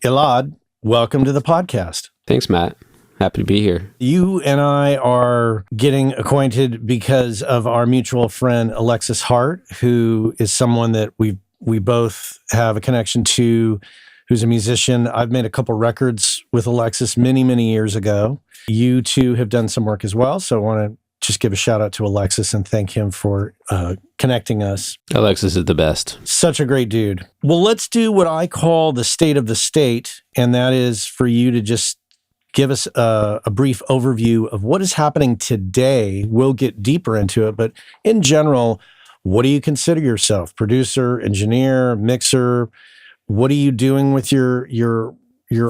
Elad, welcome to the podcast. Thanks, Matt. Happy to be here. You and I are getting acquainted because of our mutual friend, Alexis Hart, who is someone that we both have a connection to, who's a musician. I've made a couple records with Alexis many, many years ago. You two have done some work as well, so I want to just give a shout out to Alexis and thank him for connecting us. Alexis is the best. Such a great dude. Well, let's do what I call the state of the state, and that is for you to just give us a brief overview of what is happening today. We'll get deeper into it, but in general, what do you consider yourself? Producer, engineer, mixer? What are you doing with your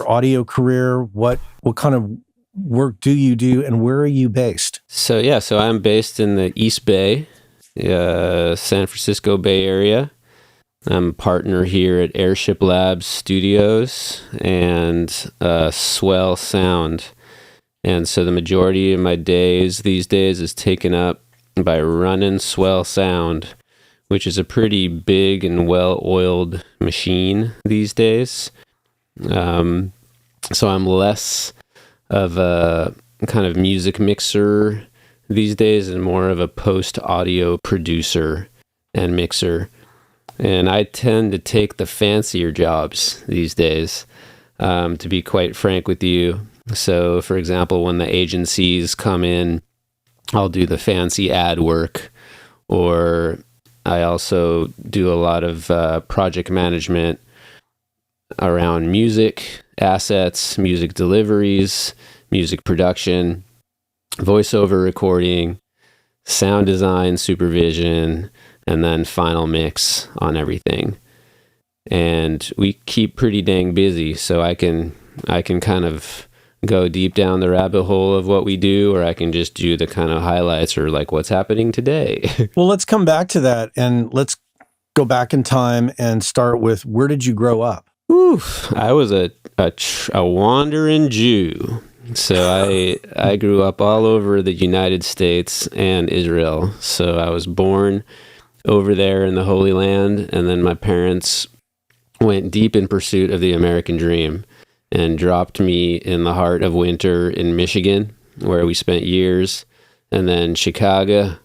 audio career? What kind of work do you do, and where are you based? So I'm based in the East Bay, San Francisco Bay Area. I'm a partner here at Airship Labs Studios and Swell Sound. And so the majority of my days these days is taken up by running Swell Sound, which is a pretty big and well-oiled machine these days. So I'm less of a kind of music mixer these days and more of a post-audio producer and mixer. And I tend to take the fancier jobs these days, to be quite frank with you. So, for example, when the agencies come in, I'll do the fancy ad work, or I also do a lot of project management around music assets, music deliveries, music production, voiceover recording, sound design, supervision, and then final mix on everything. And we keep pretty dang busy, so I can kind of go deep down the rabbit hole of what we do, or I can just do the kind of highlights or like what's happening today. Well, let's come back to that, and let's go back in time and start with, where did you grow up? Oof, I was a wandering Jew. So I grew up all over the United States and Israel. So I was born over there in the Holy Land, and then my parents went deep in pursuit of the American dream and dropped me in the heart of winter in Michigan, where we spent years, and then Chicago,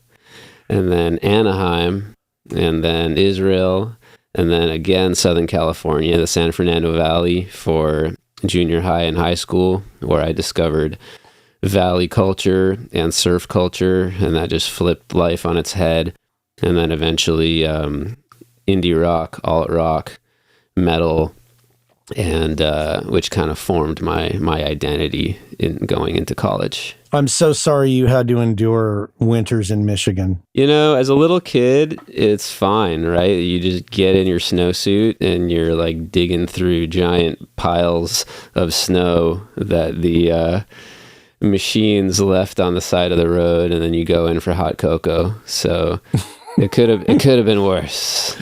and then Anaheim, and then Israel, and then again Southern California, the San Fernando Valley for junior high and high school, where I discovered valley culture and surf culture, and that just flipped life on its head. And then eventually indie rock, alt rock, metal, and which kind of formed my identity in going into college. I'm so sorry you had to endure winters in Michigan. You know, as a little kid, it's fine, right? You just get in your snowsuit and you're like digging through giant piles of snow that the machines left on the side of the road, and then you go in for hot cocoa. So it could have been worse.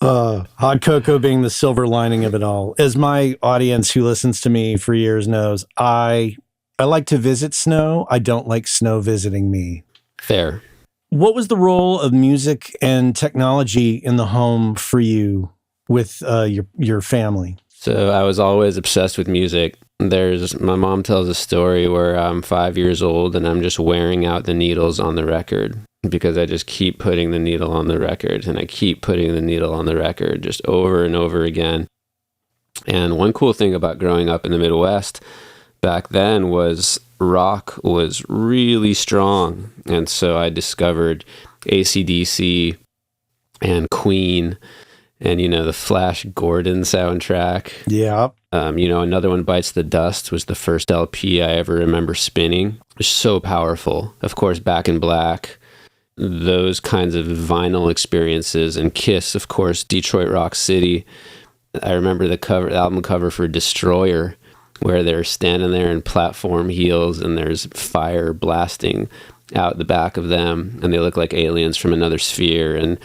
Hot cocoa being the silver lining of it all. As my audience who listens to me for years knows, I like to visit snow. I don't like snow visiting me. Fair. What was the role of music and technology in the home for you with your family? So I was always obsessed with music. My mom tells a story where I'm 5 years old and I'm just wearing out the needles on the record, because I just keep putting the needle on the record, and I keep putting the needle on the record just over and over again. And one cool thing about growing up in the Midwest back then was rock was really strong. And so I discovered AC/DC and Queen and, the Flash Gordon soundtrack. Yeah. Another One Bites the Dust was the first LP I ever remember spinning. It was so powerful. Of course, Back in Black, those kinds of vinyl experiences, and Kiss, of course, Detroit Rock City. I remember the album cover for Destroyer, where they're standing there in platform heels and there's fire blasting out the back of them, and they look like aliens from another sphere. And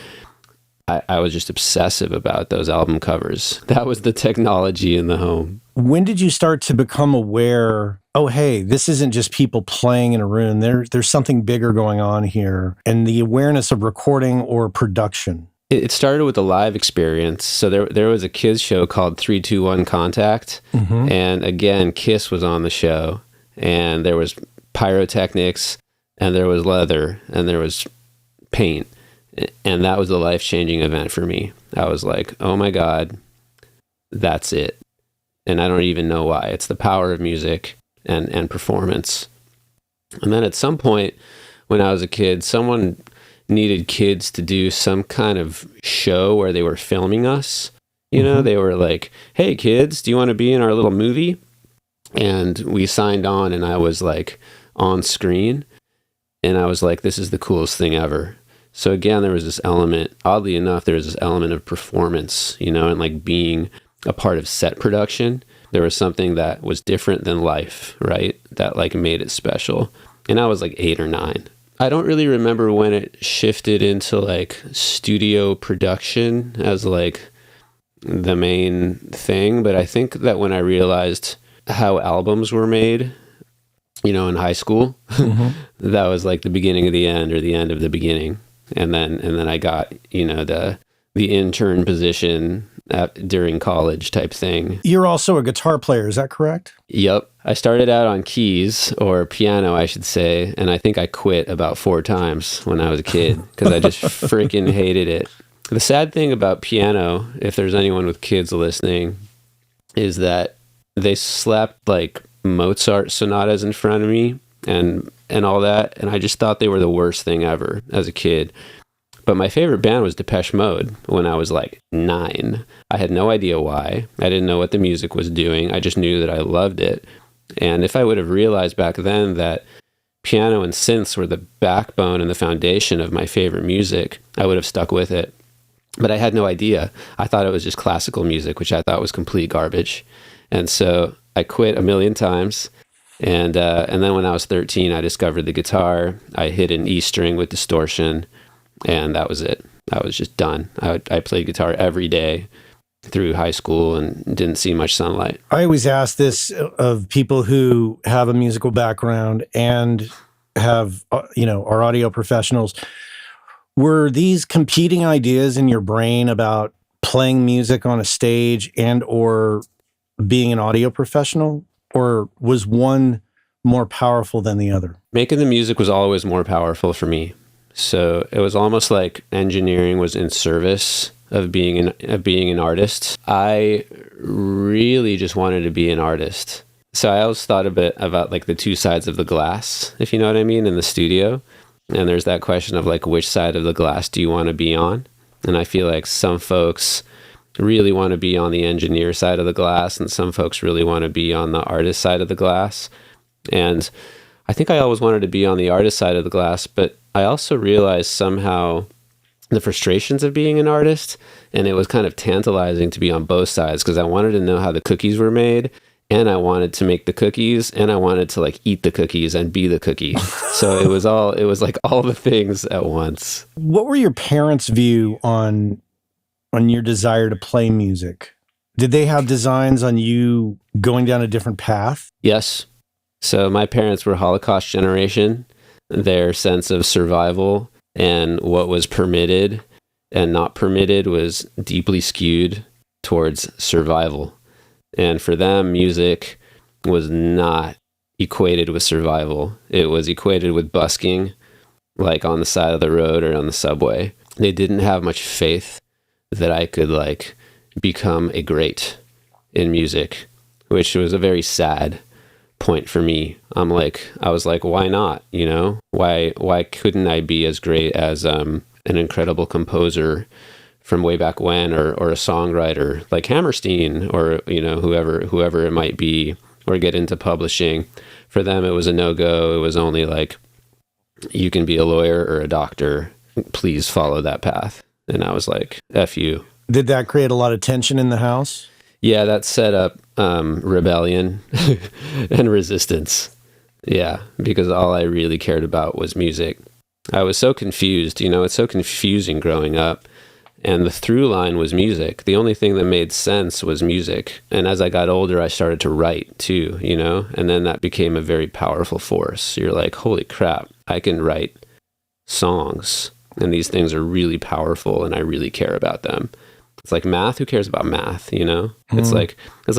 I was just obsessive about those album covers. That was the technology in the home. When did you start to become aware, oh, hey, this isn't just people playing in a room. There's something bigger going on here, and the awareness of recording or production? it started with a live experience. So there was a kids show called 321 Contact. And again, Kiss was on the show, and there was pyrotechnics, and there was leather, and there was paint. And that was a life-changing event for me. I was like, oh my God, that's it. And I don't even know why. It's the power of music and performance. And then at some point when I was a kid, someone needed kids to do some kind of show where they were filming us. You know, they were like, hey kids, do you want to be in our little movie? And we signed on, and I was like on screen, and I was like, this is the coolest thing ever. So again, there was this element, oddly enough, there was this element of performance, you know, and like being a part of set production. There was something that was different than life, right? That like made it special. And I was like 8 or 9. I don't really remember when it shifted into like studio production as like the main thing, but I think that when I realized how albums were made, you know, in high school, that was like the beginning of the end, or the end of the beginning. And then I got, you know, the intern position during college type thing. You're also a guitar player, is that correct? Yep. I started out on keys, or piano, I should say, and I think I quit about 4 times when I was a kid because I just freaking hated it. The sad thing about piano, if there's anyone with kids listening, is that they slapped like Mozart sonatas in front of me and all that, and I just thought they were the worst thing ever as a kid. But my favorite band was Depeche Mode when I was like 9. I had no idea why. I didn't know what the music was doing. I just knew that I loved it. And if I would have realized back then that piano and synths were the backbone and the foundation of my favorite music, I would have stuck with it. But I had no idea. I thought it was just classical music, which I thought was complete garbage. And so I quit a million times. And then when I was 13, I discovered the guitar. I hit an E string with distortion, and that was it. I was just done. I played guitar every day through high school and didn't see much sunlight. I always ask this of people who have a musical background and have, are audio professionals. Were these competing ideas in your brain about playing music on a stage and or being an audio professional? Or was one more powerful than the other? Making the music was always more powerful for me. So it was almost like engineering was in service of being an artist. I really just wanted to be an artist. So I always thought a bit about like the two sides of the glass, if you know what I mean, in the studio. And there's that question of like, which side of the glass do you want to be on? And I feel like some folks really want to be on the engineer side of the glass, and some folks really want to be on the artist side of the glass. And I think I always wanted to be on the artist side of the glass, but I also realized somehow the frustrations of being an artist, and it was kind of tantalizing to be on both sides because I wanted to know how the cookies were made, and I wanted to make the cookies, and I wanted to like eat the cookies and be the cookie. So it was like all the things at once. What were your parents' view on your desire to play music? Did they have designs on you going down a different path? Yes. So my parents were Holocaust generation. Their sense of survival and what was permitted and not permitted was deeply skewed towards survival. And for them, music was not equated with survival. It was equated with busking, like on the side of the road or on the subway. They didn't have much faith that I could like become a great in music, which was a very sad point for me. I was like, why not? You know, why couldn't I be as great as an incredible composer from way back when, or a songwriter like Hammerstein, or whoever it might be, or get into publishing? For them, it was a no-go. It was only like, you can be a lawyer or a doctor. Please follow that path. And I was like, F you. Did that create a lot of tension in the house? Yeah, that set up rebellion and resistance. Yeah, because all I really cared about was music. I was so confused. It's so confusing growing up. And the through line was music. The only thing that made sense was music. And as I got older, I started to write too, and then that became a very powerful force. You're like, holy crap, I can write songs. And these things are really powerful and I really care about them. It's like math, who cares about math, you know? It's like,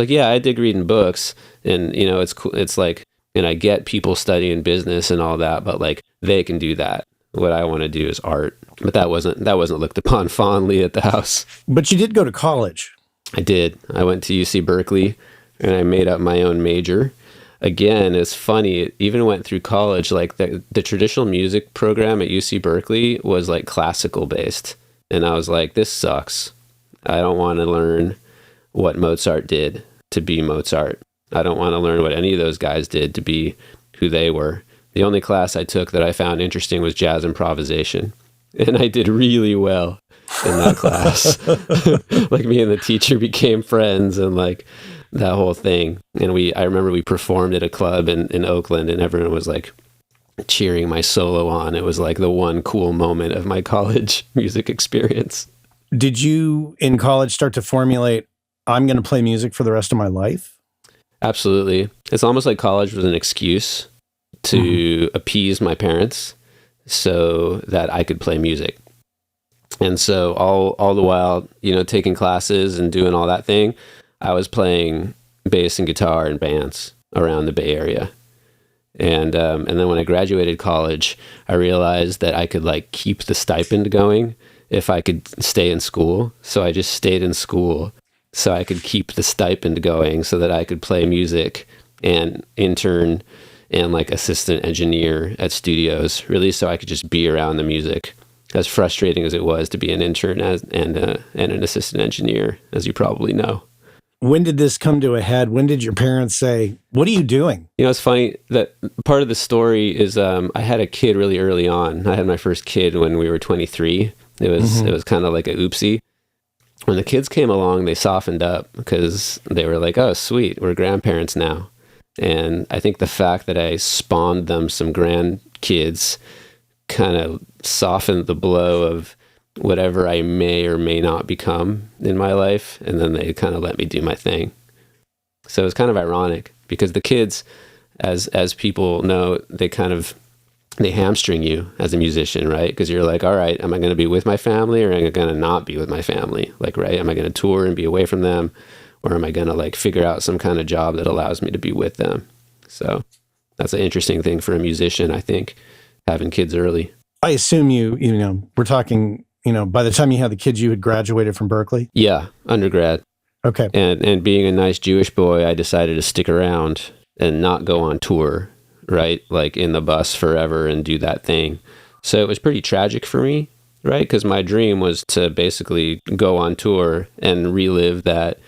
yeah, I dig reading books and, you know, it's cool. It's like, and I get people studying business and all that, but like they can do that. What I want to do is art. But that wasn't looked upon fondly at the house. But you did go to college. I did. I went to UC Berkeley and I made up my own major. Again, it's funny. It even went through college. Like the traditional music program at UC Berkeley was like classical based. And I was like, this sucks. I don't want to learn what Mozart did to be Mozart. I don't want to learn what any of those guys did to be who they were. The only class I took that I found interesting was jazz improvisation. And I did really well in that class. Like me and the teacher became friends and like that whole thing. And I remember we performed at a club in Oakland and everyone was like cheering my solo on. It was like the one cool moment of my college music experience. Did you in college start to formulate, I'm going to play music for the rest of my life? Absolutely. It's almost like college was an excuse to appease my parents so that I could play music. And so all the while, you know, taking classes and doing all that thing, I was playing bass and guitar in bands around the Bay Area. And then when I graduated college, I realized that I could like keep the stipend going if I could stay in school. So I just stayed in school so I could keep the stipend going so that I could play music and intern and like assistant engineer at studios, really so I could just be around the music. As frustrating as it was to be an intern and an assistant engineer, as you probably know. When did this come to a head? When did your parents say, what are you doing? You know, it's funny that part of the story is I had a kid really early on. I had my first kid when we were 23. It was kind of like a oopsie. When the kids came along, they softened up because they were like, oh, sweet, we're grandparents now. And I think the fact that I spawned them some grandkids kind of softened the blow of whatever I may or may not become in my life. And then they kind of let me do my thing. So it's kind of ironic because the kids, as people know, they hamstring you as a musician, right? Because you're like, all right, am I going to be with my family or am I going to not be with my family? Like, right, am I going to tour and be away from them? Or am I going to like figure out some kind of job that allows me to be with them? So that's an interesting thing for a musician, I think, having kids early. I assume we're talking, by the time you had the kids, you had graduated from Berkeley? Yeah, undergrad. Okay. And being a nice Jewish boy, I decided to stick around and not go on tour, right? Like in the bus forever and do that thing. So it was pretty tragic for me, right? Because my dream was to basically go on tour and relive that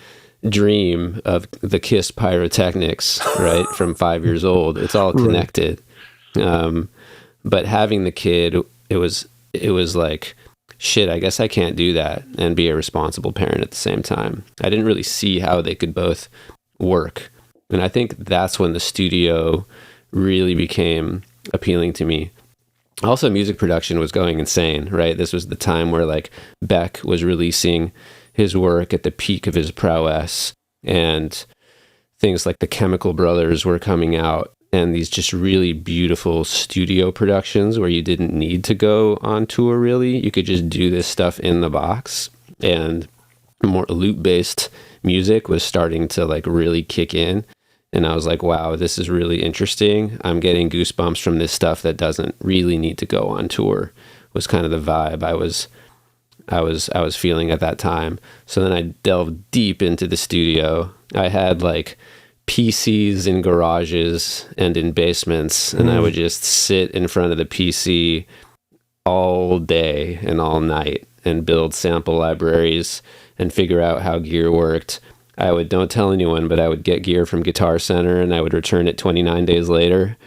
dream of the Kiss pyrotechnics, right? From 5 years old. It's all connected. Right. But having the kid, it was like, shit, I guess I can't do that and be a responsible parent at the same time. I didn't really see how they could both work. And I think that's when the studio really became appealing to me. Also, music production was going insane, right? This was the time where like Beck was releasing his work at the peak of his prowess, and things like the Chemical Brothers were coming out, and these just really beautiful studio productions where you didn't need to go on tour, really. You could just do this stuff in the box, and more loop-based music was starting to like really kick in. And I was like, wow, this is really interesting. I'm getting goosebumps from this stuff that doesn't really need to go on tour, was kind of the vibe I was feeling at that time. So then I delved deep into the studio. I had like PCs in garages and in basements, and I would just sit in front of the PC all day and all night and build sample libraries and figure out how gear worked. Don't tell anyone, but I would get gear from Guitar Center and I would return it 29 days later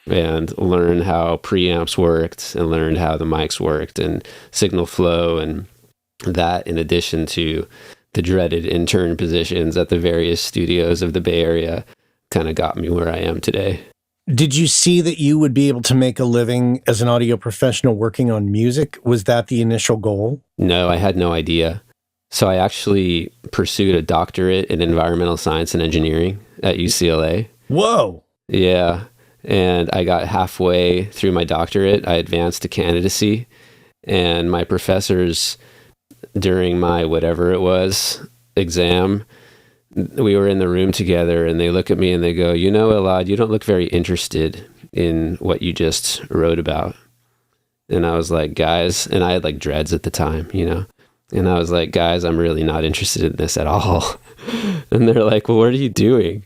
and learn how preamps worked and learned how the mics worked and signal flow, and that in addition to the dreaded intern positions at the various studios of the Bay Area kind of got me where I am today. Did you see that you would be able to make a living as an audio professional working on music? Was that the initial goal? No, I had no idea. So I actually pursued a doctorate in environmental science and engineering at UCLA. Whoa. Yeah. And I got halfway through my doctorate. I advanced to candidacy. And my professors, during my whatever it was exam, we were in the room together, and they look at me and they go, Elad, you don't look very interested in what you just wrote about. And I was like, guys, and I had like dreads at the time, and I was like, guys, I'm really not interested in this at all. And they're like, well, what are you doing?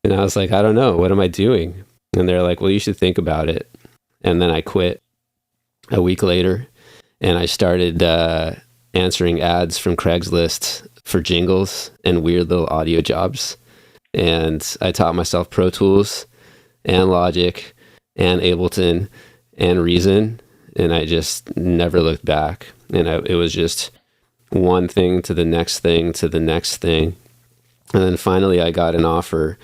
And I was like, I don't know. What am I doing? And they're like, well, you should think about it. And then I quit a week later, and I started answering ads from Craigslist for jingles and weird little audio jobs. And I taught myself Pro Tools and Logic and Ableton and Reason, and I just never looked back. And it was just one thing to the next thing to the next thing. And then finally I got an offer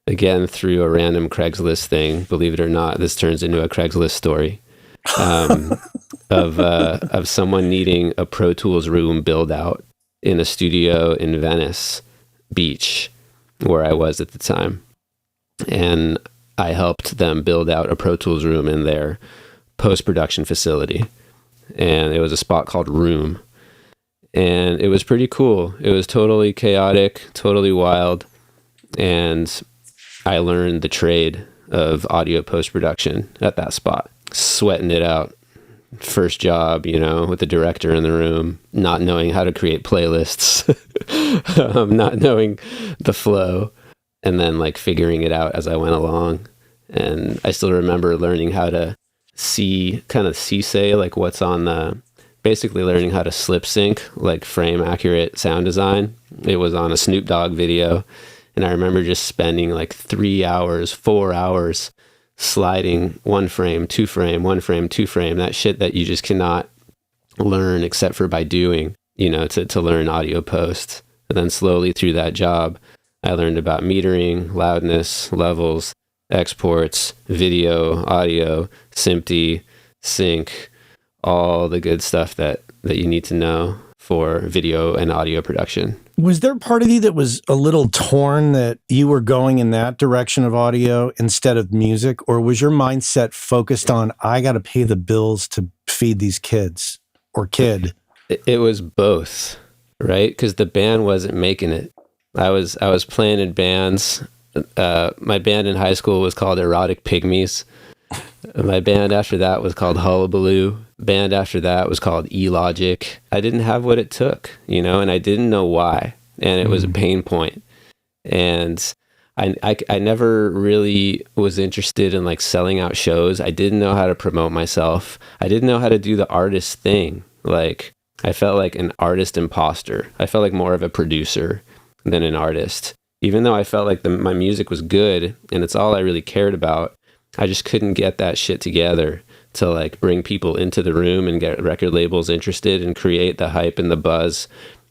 again through a random Craigslist thing. Believe it or not, this turns into a Craigslist story. Of someone needing a Pro Tools room build out in a studio in Venice Beach, where I was at the time. And I helped them build out a Pro Tools room in their post-production facility. And it was a spot called Room. And it was pretty cool. It was totally chaotic, totally wild. And I learned the trade of audio post-production at that spot, sweating it out. First job, with the director in the room, not knowing how to create playlists, not knowing the flow, and then like figuring it out as I went along. And I still remember learning how to say like what's on basically learning how to slip sync, like frame accurate sound design. It was on a Snoop Dogg video. And I remember just spending like 3 hours, 4 hours sliding one frame, two frame, one frame, two frame, that shit that you just cannot learn except for by doing, to learn audio post. And then slowly through that job, I learned about metering, loudness, levels, exports, video, audio, SMPTE, sync, all the good stuff that you need to know for video and audio production. Was there part of you that was a little torn that you were going in that direction of audio instead of music? Or was your mindset focused on, I got to pay the bills to feed these kids or kid? It was both, right? Because the band wasn't making it. I was playing in bands. My band in high school was called Erotic Pygmies. My band after that was called Hullabaloo. Band after that was called E-Logic. I didn't have what it took, and I didn't know why. And it was a pain point. And I never really was interested in like selling out shows. I didn't know how to promote myself. I didn't know how to do the artist thing. Like I felt like an artist imposter. I felt like more of a producer than an artist. Even though I felt like my music was good and it's all I really cared about, I just couldn't get that shit together to like bring people into the room and get record labels interested and create the hype and the buzz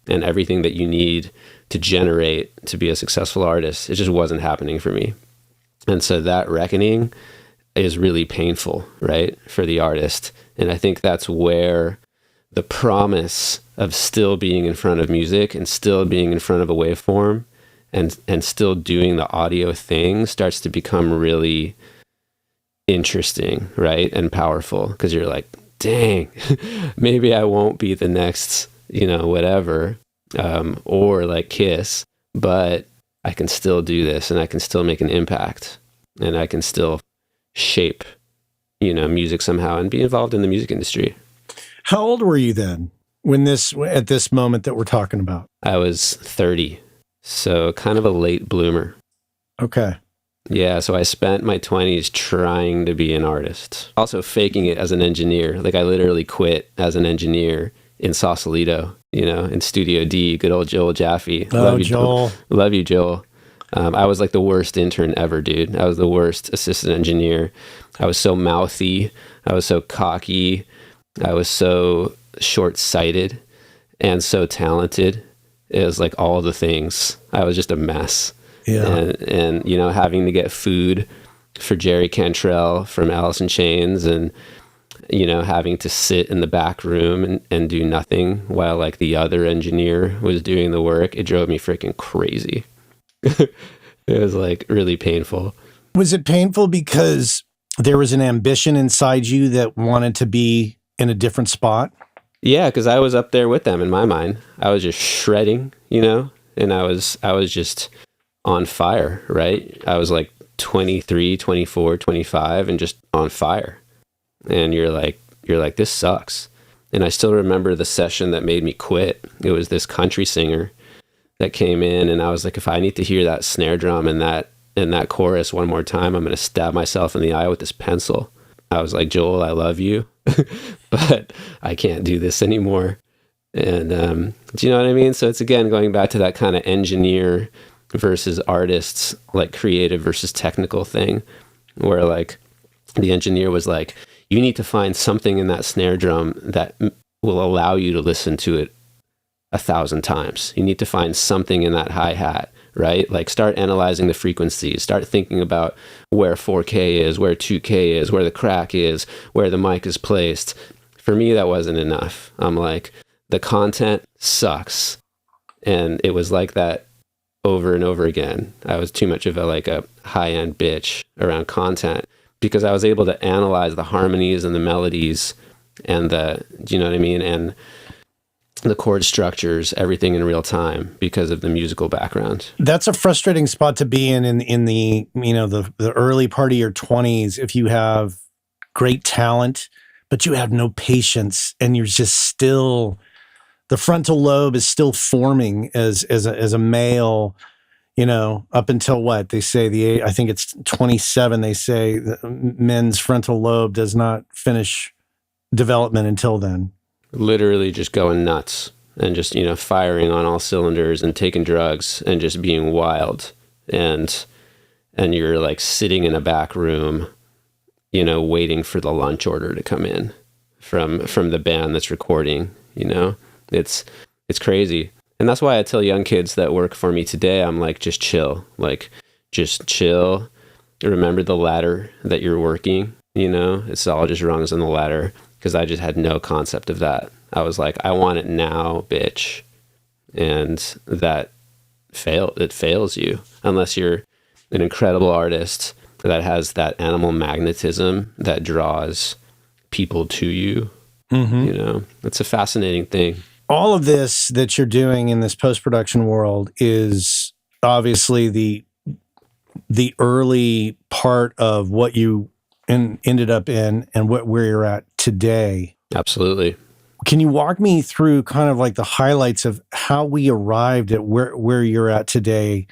and everything that you need to generate to be a successful artist. It just wasn't happening for me. And so that reckoning is really painful, right, for the artist. And I think that's where the promise of still being in front of music and still being in front of a waveform and still doing the audio thing starts to become really interesting, right? And powerful, because you're like, dang, maybe I won't be the next, whatever, or like Kiss, but I can still do this and I can still make an impact and I can still shape, music somehow and be involved in the music industry. How old were you then at this moment that we're talking about? I was 30. So kind of a late bloomer. Okay. Yeah, so I spent my 20s trying to be an artist. Also faking it as an engineer. Like I literally quit as an engineer in Sausalito, in Studio D, good old Joel Jaffe. Oh, Love you, Joel. Love you, Joel. I was like the worst intern ever, dude. I was the worst assistant engineer. I was so mouthy. I was so cocky. I was so short-sighted and so talented. It was like all the things. I was just a mess. Yeah. And having to get food for Jerry Cantrell from Alice in Chains and, having to sit in the back room and do nothing while like the other engineer was doing the work. It drove me freaking crazy. It was like really painful. Was it painful because there was an ambition inside you that wanted to be in a different spot? Yeah, because I was up there with them in my mind. I was just shredding, and I was just on fire, right? I was like 23, 24, 25 and just on fire. And you're like, this sucks. And I still remember the session that made me quit. It was this country singer that came in, and I was like, if I need to hear that snare drum and that chorus one more time, I'm going to stab myself in the eye with this pencil. I was like, Joel, I love you, but I can't do this anymore. And do you know what I mean? So it's, again, going back to that kind of engineer versus artists, like creative versus technical thing, where like the engineer was like, you need to find something in that snare drum that will allow you to listen to it 1,000 times. You need to find something in that hi-hat, right? Like start analyzing the frequencies, start thinking about where 4K is, where 2K is, where the crack is, where the mic is placed. For me, that wasn't enough. I'm like, the content sucks. And it was like that over and over again. I was too much of a high-end bitch around content because I was able to analyze the harmonies and the melodies and do you know what I mean? And the chord structures, everything in real time because of the musical background. That's a frustrating spot to be in the, the early part of your 20s if you have great talent, but you have no patience and you're just still, the frontal lobe is still forming as a male, up until what they say, I think it's 27, they say the men's frontal lobe does not finish development until then. Literally just going nuts and just, firing on all cylinders and taking drugs and just being wild. And you're like sitting in a back room, waiting for the lunch order to come in from the band that's recording, it's crazy. And that's why I tell young kids that work for me today, I'm like, just chill, remember the ladder that you're working, it's all just rungs on the ladder. Because I just had no concept of that. I was like, I want it now, bitch. And that it fails you unless you're an incredible artist that has that animal magnetism that draws people to you. Mm-hmm. It's a fascinating thing. All of this that you're doing in this post-production world is obviously the early part of what you ended up in and where you're at today. Absolutely. Can you walk me through kind of like the highlights of how we arrived at where you're at today?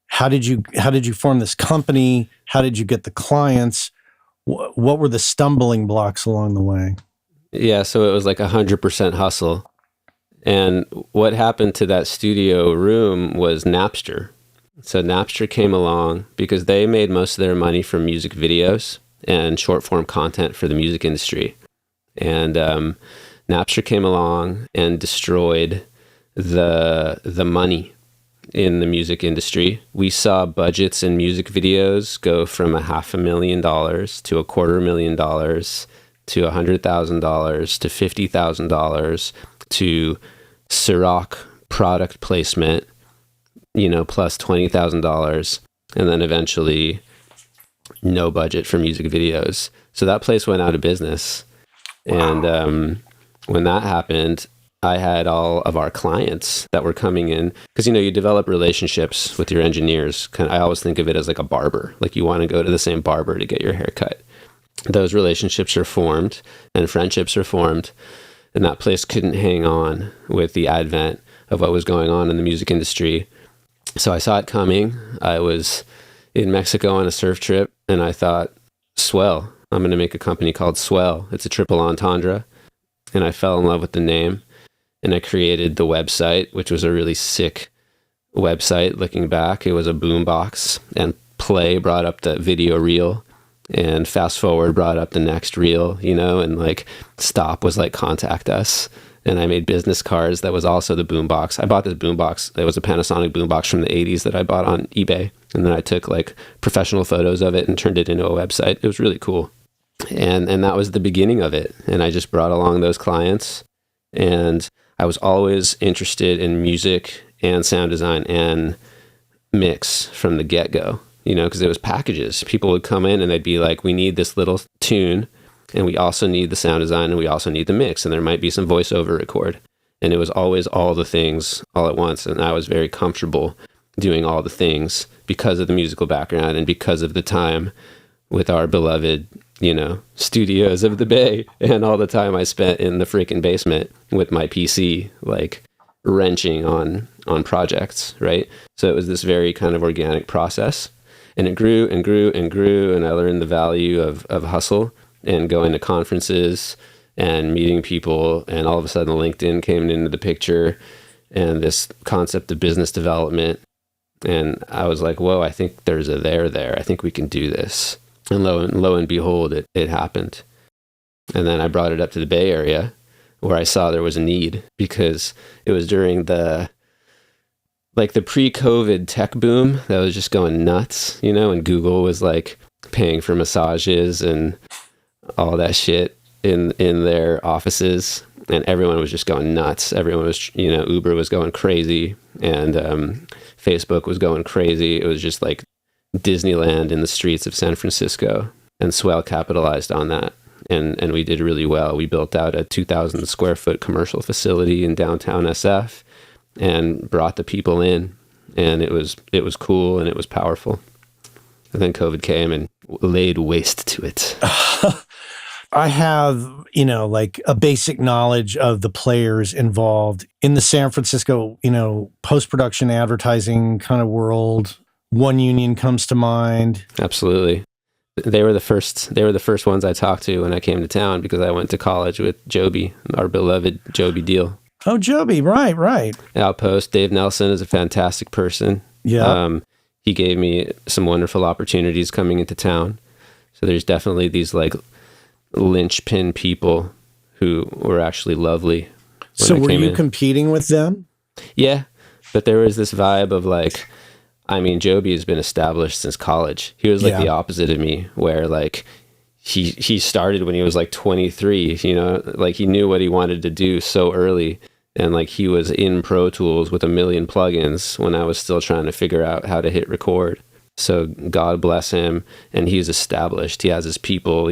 How did you form this company? How did you get the clients? What were the stumbling blocks along the way? Yeah, so it was like 100% hustle. And what happened to that studio room was Napster. So Napster came along because they made most of their money from music videos and short form content for the music industry. And Napster came along and destroyed the money in the music industry. We saw budgets in music videos go from $500,000 to $250,000 to $100,000 to $50,000 to Ciroc product placement, plus $20,000, and then eventually no budget for music videos. So that place went out of business. Wow. And when that happened, I had all of our clients that were coming in because, you develop relationships with your engineers. I always think of it as like a barber. Like you want to go to the same barber to get your hair cut. Those relationships are formed and friendships are formed. And that place couldn't hang on with the advent of what was going on in the music industry. So I saw it coming. I was in Mexico on a surf trip and I thought, Swell. I'm going to make a company called Swell. It's a triple entendre. And I fell in love with the name. And I created the website, which was a really sick website looking back. It was a boombox, and play brought up the video reel, and fast forward brought up the next reel, and like stop was like contact us. And I made business cards that was also the boombox. I bought this boombox. It was a Panasonic boombox from the 80s that I bought on eBay. And then I took like professional photos of it and turned it into a website. It was really cool. And that was the beginning of it. And I just brought along those clients. And I was always interested in music and sound design and mix from the get-go, because it was packages. People would come in and they'd be like, we need this little tune and we also need the sound design, and we also need the mix, and there might be some voiceover record. And it was always all the things all at once. And I was very comfortable doing all the things because of the musical background and because of the time with our beloved, studios of the Bay, and all the time I spent in the freaking basement with my PC, like wrenching on projects, right? So it was this very kind of organic process, and it grew and grew and grew. And I learned the value of hustle and going to conferences and meeting people. And all of a sudden LinkedIn came into the picture and this concept of business development. And I was like, whoa, I think there's a there. I think we can do this. And lo and behold, it happened. And then I brought it up to the Bay Area, where I saw there was a need, because it was during the pre-COVID tech boom that was just going nuts, and Google was like paying for massages and all that shit in their offices, and everyone was just going nuts. Everyone was, Uber was going crazy, and Facebook was going crazy. It was just like Disneyland in the streets of San Francisco, and Swell capitalized on that. And we did really well. We built out a 2,000 square foot commercial facility in downtown SF and brought the people in, and it was cool and it was powerful. And then COVID came and laid waste to it. I have, like a basic knowledge of the players involved in the San Francisco, post-production advertising kind of world. One Union comes to mind. Absolutely. They were the first ones I talked to when I came to town, because I went to college with Joby, our beloved Joby Deal. Oh, Joby, right. Outpost. Dave Nelson is a fantastic person. Yeah. He gave me some wonderful opportunities coming into town. So there's definitely these like linchpin people who were actually lovely. So were you competing with them? Yeah, but there was this vibe of like, Joby has been established since college. He was like the opposite of me, where like he started when he was like 23, like he knew what he wanted to do so early. And like he was in Pro Tools with a million plugins when I was still trying to figure out how to hit record. So God bless him. And he's established. He has his people,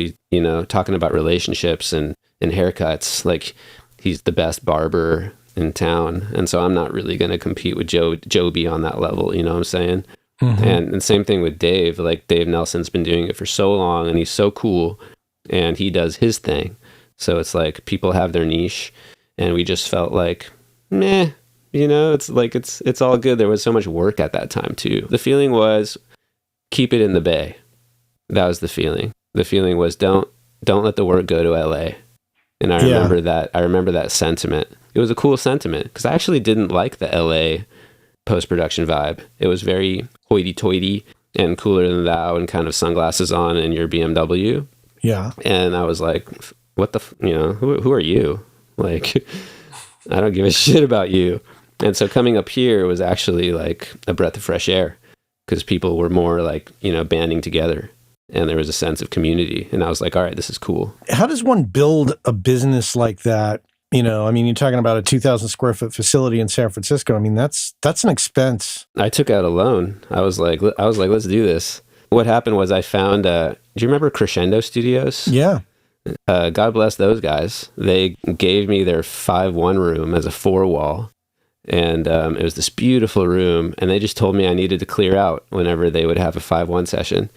talking about relationships and haircuts. Like he's the best barber in town. And so I'm not really going to compete with Joby on that level. You know what I'm saying? Mm-hmm. And same thing with Dave. Like Dave Nelson's been doing it for so long, and he's so cool, and he does his thing. So it's like people have their niche, and we just felt like, meh, it's like, it's all good. There was so much work at that time too. The feeling was, keep it in the Bay. That was the feeling. The feeling was, don't let the work go to LA. And I remember that sentiment. It was a cool sentiment, because I actually didn't like the LA post-production vibe. It was very hoity-toity and cooler than thou, and kind of sunglasses on and your BMW. Yeah. And I was like, what the, who are you? Like, I don't give a shit about you. And so coming up here was actually like a breath of fresh air, because people were more like, banding together, and there was a sense of community. And I was like, all right, this is cool. How does one build a business like that? You're talking about a 2,000 square foot facility in San Francisco. That's an expense. I took out a loan. I was like, let's do this. What happened was I found, do you remember Crescendo Studios? Yeah. God bless those guys. They gave me their 5-1 room as a 4-wall. And it was this beautiful room. And they just told me I needed to clear out whenever they would have a 5-1 session.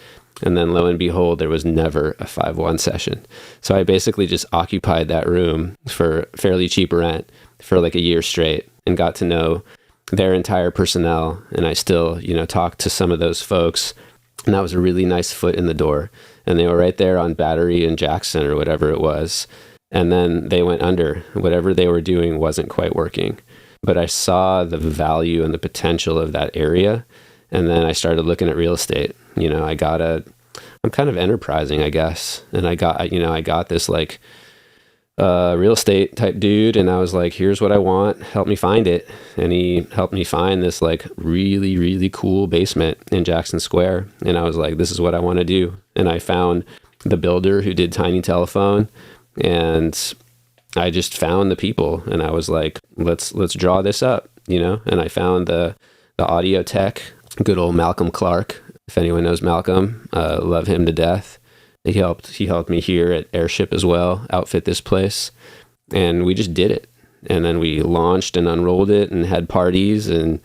And then lo and behold, there was never a 5-1 session. So I basically just occupied that room for fairly cheap rent for like a year straight, and got to know their entire personnel. And I still, talked to some of those folks. And that was a really nice foot in the door. And they were right there on Battery and Jackson or whatever it was. And then they went under. Whatever they were doing wasn't quite working. But I saw the value and the potential of that area. And then I started looking at real estate. I'm kind of enterprising, I guess. And I got this like real estate type dude. And I was like, here's what I want. Help me find it. And he helped me find this like really, really cool basement in Jackson Square. And I was like, this is what I want to do. And I found the builder who did Tiny Telephone, and I just found the people, and I was like, let's draw this up, and I found the audio tech, good old Malcolm Clark. If anyone knows Malcolm, love him to death. He helped me here at Airship as well, outfit this place, and we just did it. And then we launched and unrolled it and had parties and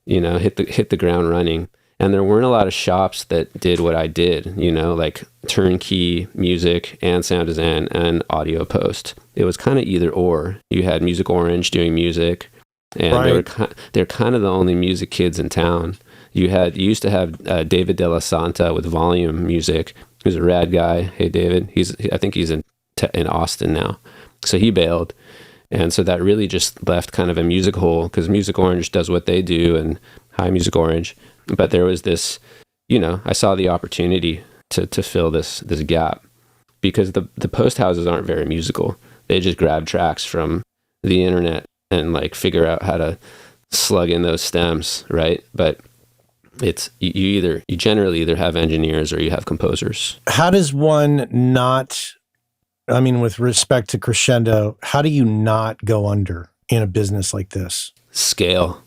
hit the ground running. And there weren't a lot of shops that did what I did, like turnkey music and sound design and audio post. It was kind of either or. You had Music Orange doing music, and Right. they're kind of the only music kids in town. You used to have David De La Santa with Volume Music, who's a rad guy. Hey, David. I think he's in Austin now. So he bailed. And so that really just left kind of a music hole, because Music Orange does what they do, and hi, Music Orange. But there was this, I saw the opportunity to fill this gap, because the post houses aren't very musical. They just grab tracks from the internet and like figure out how to slug in those stems, right? But it's you generally either have engineers or you have composers. How does one not, I mean, with respect to Crescendo, how do you not go under in a business like this? Scale.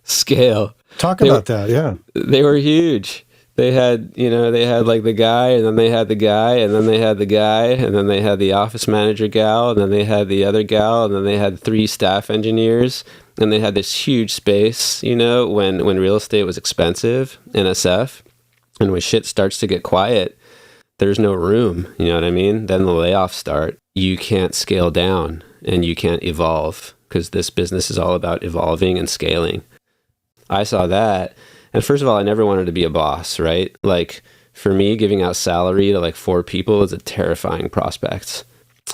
Scale. Talk about that, yeah. They were huge. They had like the guy, and then they had the guy, and then they had the guy, and then they had the office manager gal, and then they had the other gal, and then they had 3 staff engineers, and they had this huge space, when real estate was expensive in SF, and when shit starts to get quiet, there's no room, you know what I mean? Then the layoffs start. You can't scale down and you can't evolve, because this business is all about evolving and scaling. I saw that. And first of all, I never wanted to be a boss, right? Like for me, giving out salary to like 4 people is a terrifying prospect.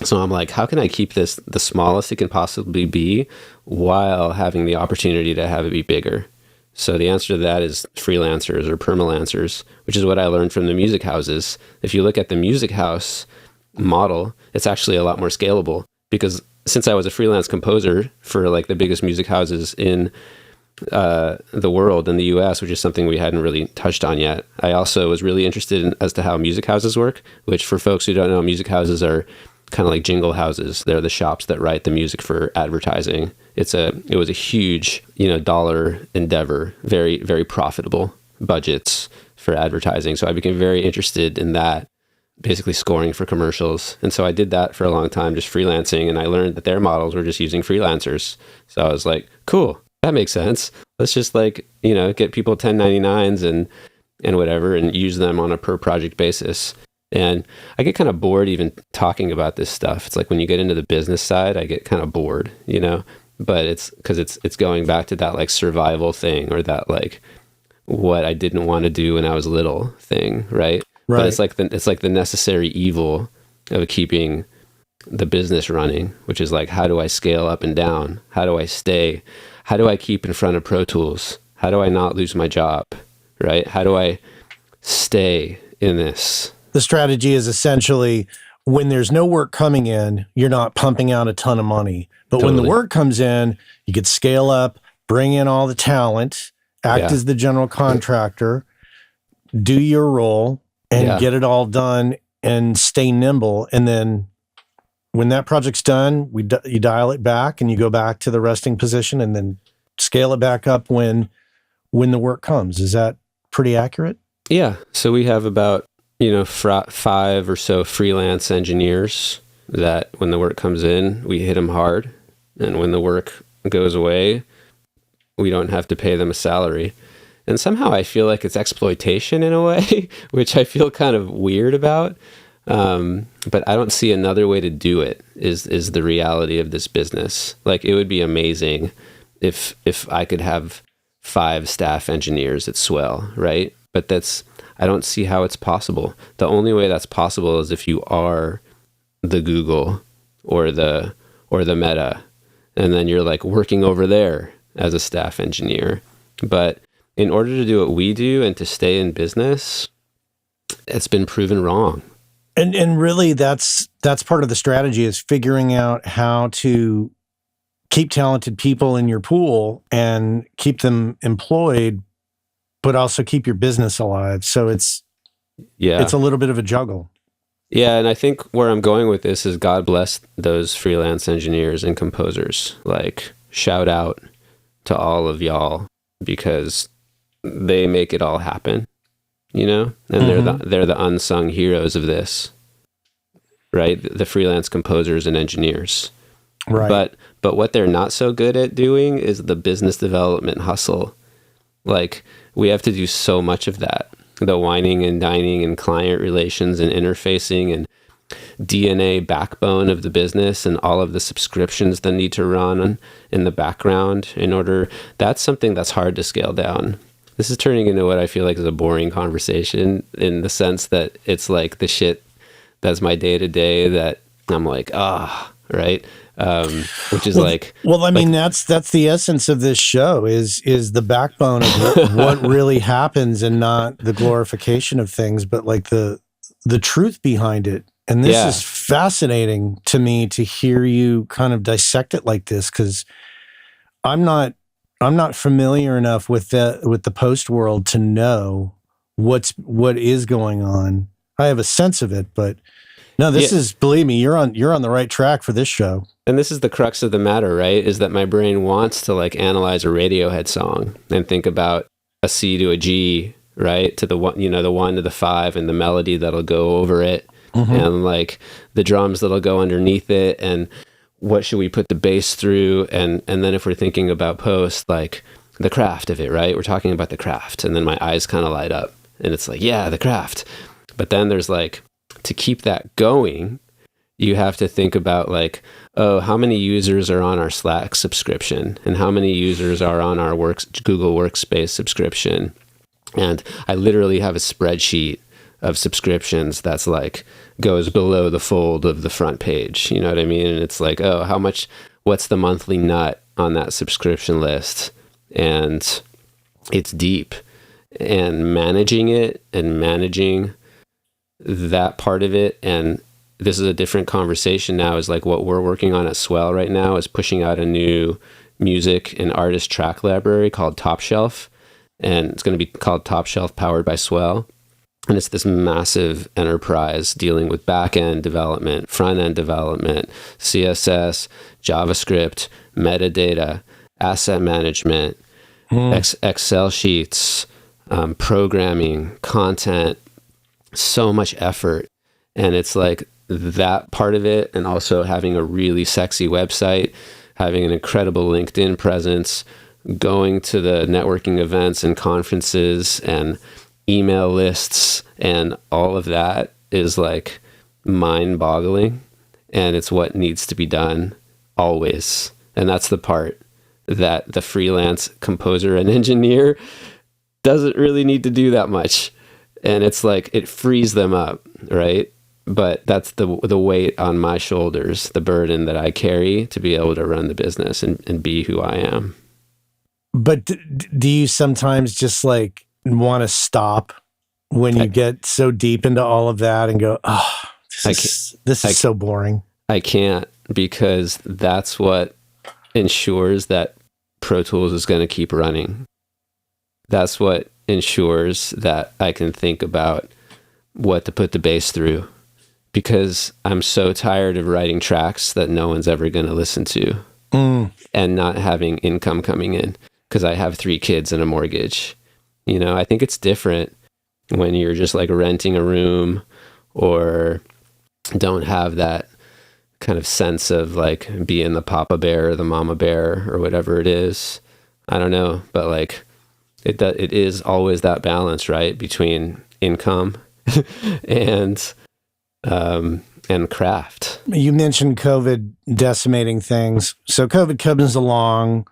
So I'm like, how can I keep this the smallest it can possibly be while having the opportunity to have it be bigger? So the answer to that is freelancers or permalancers, which is what I learned from the music houses. If you look at the music house model, it's actually a lot more scalable, because since I was a freelance composer for like the biggest music houses in the world, in the US, which is something we hadn't really touched on yet, I also was really interested in as to how music houses work, which for folks who don't know, music houses are kind of like jingle houses. They're the shops that write the music for advertising. It was a huge, dollar endeavor, very, very profitable budgets for advertising. So I became very interested in that, basically scoring for commercials. And so I did that for a long time, just freelancing. And I learned that their models were just using freelancers. So I was like, cool, that makes sense. Let's just get people 1099s and whatever, and use them on a per project basis. And I get kind of bored even talking about this stuff. It's like when you get into the business side, I get kind of bored, but it's because it's going back to that like survival thing, or that like what I didn't want to do when I was little thing. Right. But it's like the necessary evil of keeping the business running, which is like, how do I scale up and down? How do I keep in front of Pro Tools? How do I not lose my job? Right. How do I stay in this? The strategy is essentially, when there's no work coming in, you're not pumping out a ton of money. But when the work comes in, you could scale up, bring in all the talent, act as the general contractor, do your role, and get it all done and stay nimble. And then when that project's done, you dial it back and you go back to the resting position, and then scale it back up when the work comes. Is that pretty accurate? Yeah. So we have about 5 or so freelance engineers that when the work comes in, we hit them hard. And when the work goes away, we don't have to pay them a salary. And somehow I feel like it's exploitation in a way, which I feel kind of weird about. But I don't see another way to do it, is the reality of this business. Like, it would be amazing if I could have 5 staff engineers at Swell, right? But I don't see how it's possible. The only way that's possible is if you are the Google or the Meta, and then you're like working over there as a staff engineer. But in order to do what we do and to stay in business, it's been proven wrong. And really, that's part of the strategy, is figuring out how to keep talented people in your pool and keep them employed, but also keep your business alive. So it's a little bit of a juggle. Yeah, and I think where I'm going with this is, God bless those freelance engineers and composers. Like, shout out to all of y'all, because they make it all happen. you know, and they're the unsung heroes of this, right? The freelance composers and engineers. Right. But what they're not so good at doing is the business development hustle. Like, we have to do so much of that. The whining and dining and client relations and interfacing and DNA backbone of the business and all of the subscriptions that need to run in the background in order. That's something that's hard to scale down. This is turning into what I feel like is a boring conversation, in the sense that it's like the shit that's my day to day that I'm like, right. Which is well, I mean, that's the essence of this show is the backbone of what really happens, and not the glorification of things, but like the truth behind it. And this is fascinating to me to hear you kind of dissect it like this, because I'm not familiar enough with the post world to know what is going on. I have a sense of it, but no, this is, believe me, you're on the right track for this show. And this is the crux of the matter, right? Is that my brain wants to like analyze a Radiohead song and think about a C to a G, right? To the one, you know, the 1 to the 5, and the melody that'll go over it, and like the drums that'll go underneath it, and what should we put the bass through, and then if we're thinking about post, like the craft of it, right? We're talking about the craft, and then my eyes kind of light up, and it's like, yeah, the craft. But then there's like, to keep that going, you have to think about like, oh, how many users are on our Slack subscription, and how many users are on our Google Workspace subscription. And I literally have a spreadsheet of subscriptions that's like goes below the fold of the front page. You know what I mean? And it's like, oh, what's the monthly nut on that subscription list? And it's deep. And managing it and managing that part of it, and this is a different conversation now, is like what we're working on at Swell right now is pushing out a new music and artist track library called Top Shelf, and it's going to be called Top Shelf powered by Swell. And it's this massive enterprise dealing with back-end development, front-end development, CSS, JavaScript, metadata, asset management, Excel sheets, programming, content, so much effort. And it's like that part of it, and also having a really sexy website, having an incredible LinkedIn presence, going to the networking events and conferences and email lists, and all of that is like mind-boggling, and it's what needs to be done always. And that's the part that the freelance composer and engineer doesn't really need to do that much. And it's like, it frees them up, right? But that's the weight on my shoulders, the burden that I carry to be able to run the business and be who I am. But do you sometimes just like want to stop when you get so deep into all of that and go, oh, this is so boring? I can't, because that's what ensures that Pro Tools is going to keep running. That's what ensures that I can think about what to put the bass through, because I'm so tired of writing tracks that no one's ever going to listen to and not having income coming in because I have 3 kids and a mortgage. You know, I think it's different when you're just like renting a room or don't have that kind of sense of like being the papa bear or the mama bear or whatever it is. I don't know, but like it is always that balance, right, between income and craft. You mentioned COVID decimating things. So COVID comes along.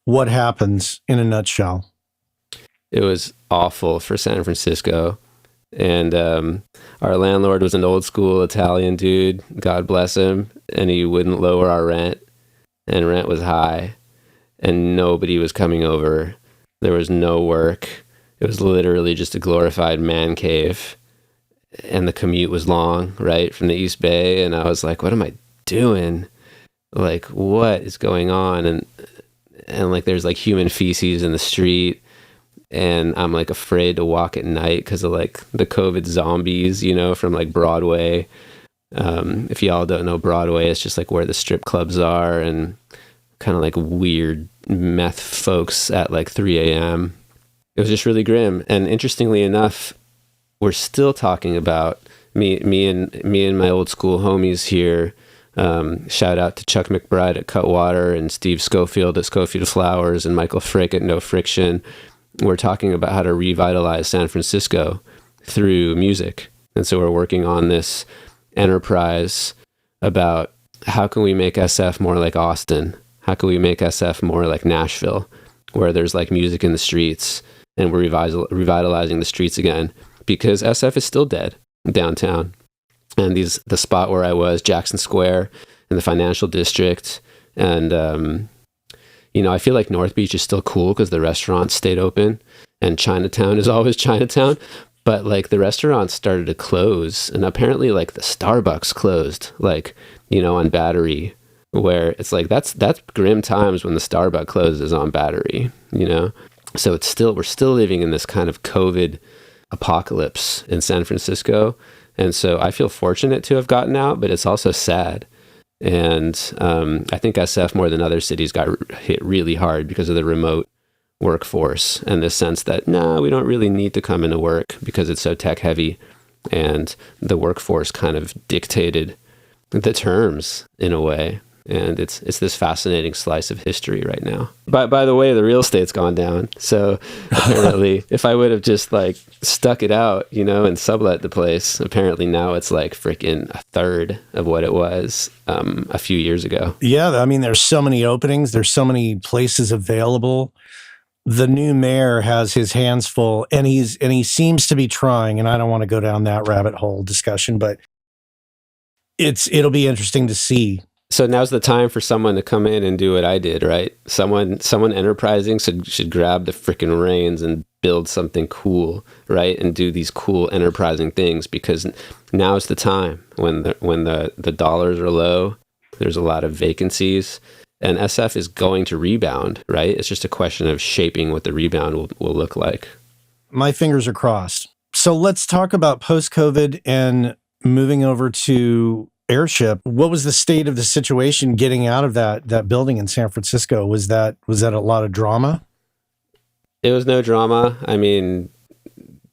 What happens in a nutshell? It was awful for San Francisco. And our landlord was an old school Italian dude, God bless him, and he wouldn't lower our rent, and rent was high, and nobody was coming over. There was no work. It was literally just a glorified man cave, and the commute was long, right, from the East Bay, and I was like, what am I doing? Like, what is going on? And like, there's like human feces in the street, and I'm like afraid to walk at night because of like the COVID zombies, you know, from like Broadway. If y'all don't know Broadway, it's just like where the strip clubs are and kind of like weird meth folks at like 3 a.m. It was just really grim. And interestingly enough, we're still talking about me and my old school homies here. Shout out to Chuck McBride at Cutwater and Steve Schofield at Schofield Flowers and Michael Frick at No Friction. We're talking about how to revitalize San Francisco through music. And so we're working on this enterprise about how can we make SF more like Austin? How can we make SF more like Nashville, where there's like music in the streets and we're revitalizing the streets again? Because SF is still dead downtown. And the spot where I was, Jackson Square in the financial district. And, I feel like North Beach is still cool because the restaurants stayed open and Chinatown is always Chinatown. But like the restaurants started to close, and apparently like the Starbucks closed, like, on Battery, where it's like, that's grim times when the Starbucks closes on Battery, So we're still living in this kind of COVID apocalypse in San Francisco. And so I feel fortunate to have gotten out, but it's also sad. And I think SF more than other cities got hit really hard because of the remote workforce and the sense that, we don't really need to come into work because it's so tech heavy. And the workforce kind of dictated the terms in a way. And it's this fascinating slice of history right now. By the way, the real estate's gone down. So apparently, if I would have just like stuck it out, and sublet the place, apparently now it's like freaking a third of what it was a few years ago. Yeah, I mean, there's so many openings. There's so many places available. The new mayor has his hands full, and he seems to be trying. And I don't want to go down that rabbit hole discussion, but it'll be interesting to see. So now's the time for someone to come in and do what I did, right? Someone enterprising should grab the freaking reins and build something cool, right? And do these cool enterprising things, because now's the time when the dollars are low. There's a lot of vacancies, and SF is going to rebound, right? It's just a question of shaping what the rebound will look like. My fingers are crossed. So let's talk about post-COVID and moving over to Airship. What was the state of the situation getting out of that building in San Francisco? Was that a lot of drama? It was no drama. I mean,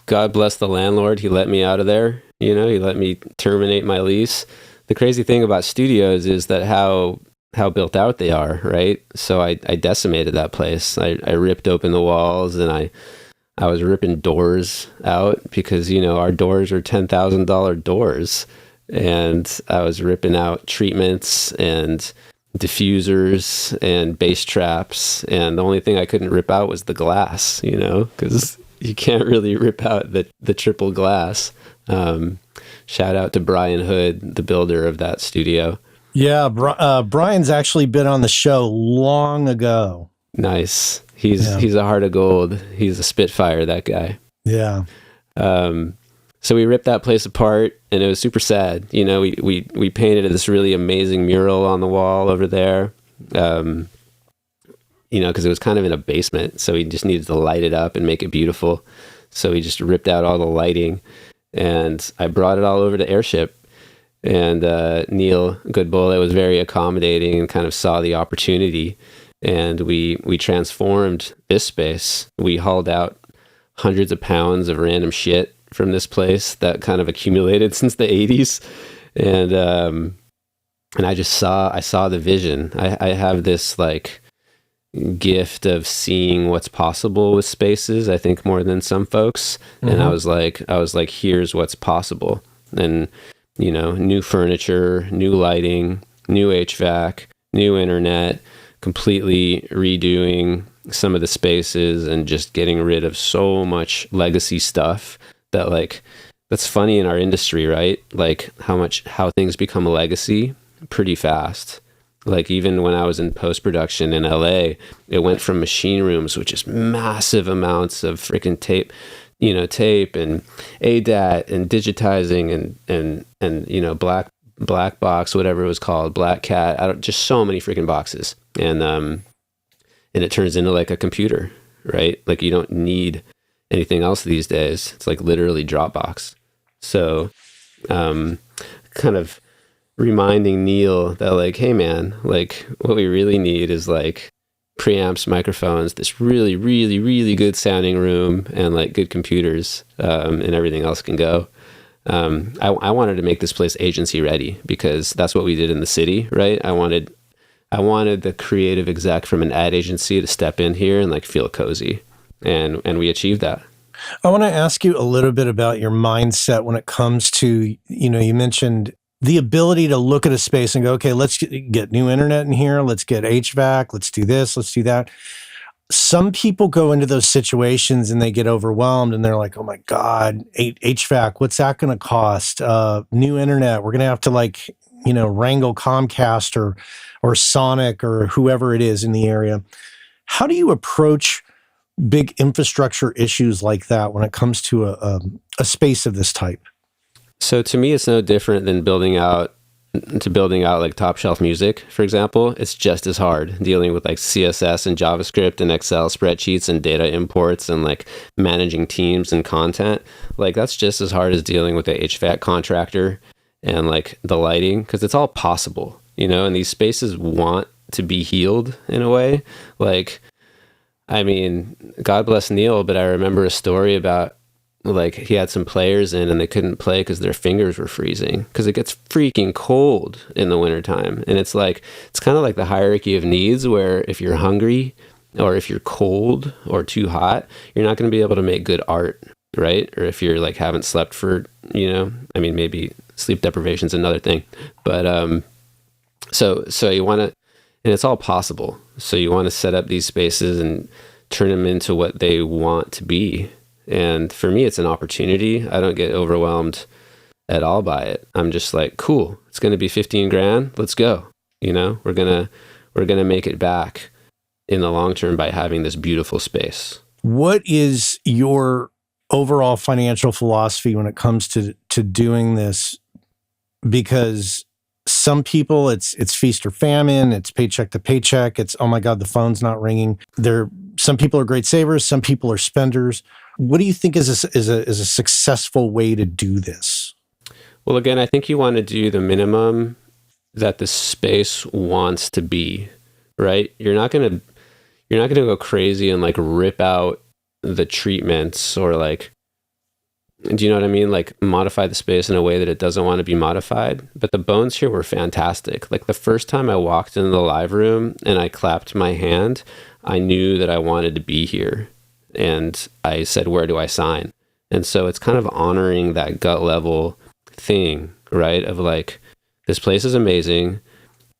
God bless the landlord. He let me out of there. He let me terminate my lease. The crazy thing about studios is that how built out they are, right? So I decimated that place. I ripped open the walls, and I was ripping doors out because, our doors are $10,000 doors. And I was ripping out treatments and diffusers and bass traps. And the only thing I couldn't rip out was the glass, because you can't really rip out the triple glass. Shout out to Brian Hood, the builder of that studio. Yeah, Brian's actually been on the show long ago. Nice. He's a heart of gold. He's a Spitfire, that guy. Yeah. So we ripped that place apart, and it was super sad. We painted this really amazing mural on the wall over there, because it was kind of in a basement. So we just needed to light it up and make it beautiful. So we just ripped out all the lighting, and I brought it all over to Airship. And Neil Goodbull was very accommodating and kind of saw the opportunity. And we transformed this space. We hauled out hundreds of pounds of random shit from this place that kind of accumulated since the 80s. And I saw the vision. I have this like gift of seeing what's possible with spaces, I think, more than some folks. Mm-hmm. And I was like, here's what's possible. And, new furniture, new lighting, new HVAC, new internet, completely redoing some of the spaces and just getting rid of so much legacy stuff that's funny in our industry, right? Like how things become a legacy pretty fast. Like even when I was in post-production in LA, it went from machine rooms, which is massive amounts of freaking tape and ADAT and digitizing and black box, whatever it was called, black cat, just so many freaking boxes. And it turns into like a computer, right? Like you don't need anything else these days. It's like literally Dropbox. So kind of reminding Neil that like, hey man, like what we really need is like preamps, microphones, this really, really, really good sounding room, and like good computers, and everything else can go. I wanted to make this place agency ready because that's what we did in the city, right? I wanted the creative exec from an ad agency to step in here and like feel cozy, and we achieved that. I want to ask you a little bit about your mindset when it comes to, you mentioned the ability to look at a space and go, okay, let's get new internet in here. Let's get HVAC. Let's do this. Let's do that. Some people go into those situations and they get overwhelmed and they're like, oh my God, HVAC, what's that going to cost? New internet. We're going to have to wrangle Comcast or Sonic or whoever it is in the area. How do you approach big infrastructure issues like that when it comes to a space of this type? So to me, it's no different than building out like top shelf music, for example. It's just as hard dealing with like CSS and JavaScript and Excel spreadsheets and data imports and like managing teams and content. Like that's just as hard as dealing with the HVAC contractor and like the lighting, because it's all possible, and these spaces want to be healed in a way. Like, I mean, God bless Neil, but I remember a story about like he had some players in and they couldn't play because their fingers were freezing because it gets freaking cold in the wintertime. And it's kind of like the hierarchy of needs where if you're hungry or if you're cold or too hot, you're not going to be able to make good art, right? Or if you're like haven't slept for, maybe sleep deprivation is another thing. But so you want to, and it's all possible. So you want to set up these spaces and turn them into what they want to be. And for me, it's an opportunity. I don't get overwhelmed at all by it. I'm just like, cool, it's going to be 15 grand. Let's go. We're going to make it back in the long term by having this beautiful space. What is your overall financial philosophy when it comes to doing this? Because some people it's feast or famine, it's paycheck to paycheck, it's, oh my God, the phone's not ringing. Some people are great savers, some people are spenders. What do you think is a successful way to do this? Well, again, I think you want to do the minimum that the space wants to be, right? You're not going to go crazy and like rip out the treatments or like, do you know what I mean? Like modify the space in a way that it doesn't want to be modified. But the bones here were fantastic. Like the first time I walked into the live room and I clapped my hand, I knew that I wanted to be here. And I said, where do I sign? And so it's kind of honoring that gut level thing, right? Of like, this place is amazing.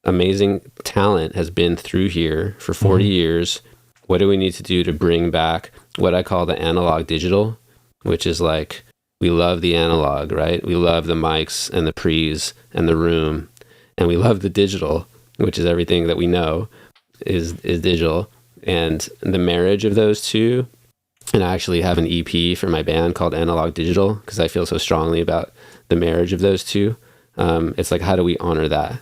Amazing talent has been through here for 40 years. What do we need to do to bring back what I call the analog digital, which is like, we love the analog, right? We love the mics and the pre's and the room. And we love the digital, which is everything that we know is digital. And the marriage of those two. And I actually have an EP for my band called Analog Digital because I feel so strongly about the marriage of those two. It's like, how do we honor that?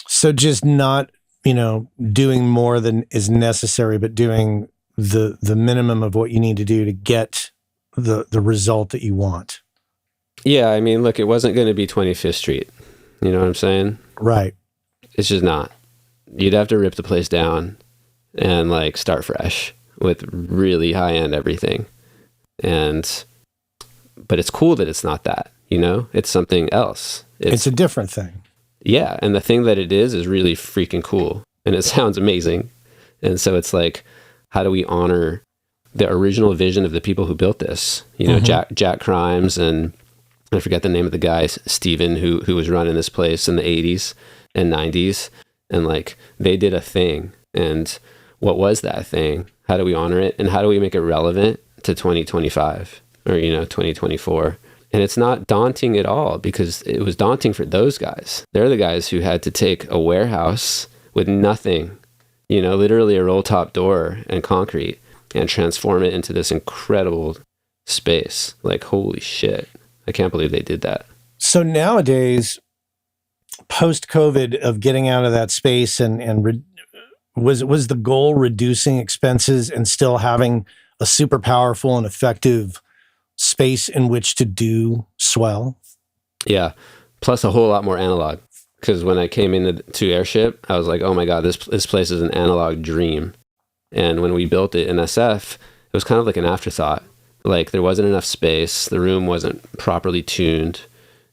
So just not, doing more than is necessary, but doing the minimum of what you need to do to get the result that you want. Yeah, I mean, look, it wasn't going to be 25th Street. You know what I'm saying? Right. It's just not. You'd have to rip the place down and like start fresh with really high-end everything. But it's cool that it's not that, it's something else. It's a different thing. Yeah. And the thing that it is really freaking cool and it sounds amazing. And so it's like, how do we honor the original vision of the people who built this? Jack Crimes and I forget the name of the guy, Steven, who was running this place in the 80s and 90s. And like, they did a thing. And what was that thing? How do we honor it? And how do we make it relevant to 2025 or, 2024? And it's not daunting at all because it was daunting for those guys. They're the guys who had to take a warehouse with nothing, literally a roll top door and concrete and transform it into this incredible space. Like, holy shit. I can't believe they did that. So nowadays, post-COVID of getting out of that space was the goal reducing expenses and still having a super powerful and effective space in which to do Swell? Yeah. Plus a whole lot more analog. Because when I came into Airship, I was like, oh my God, this place is an analog dream. And when we built it in SF, it was kind of like an afterthought. Like there wasn't enough space. The room wasn't properly tuned.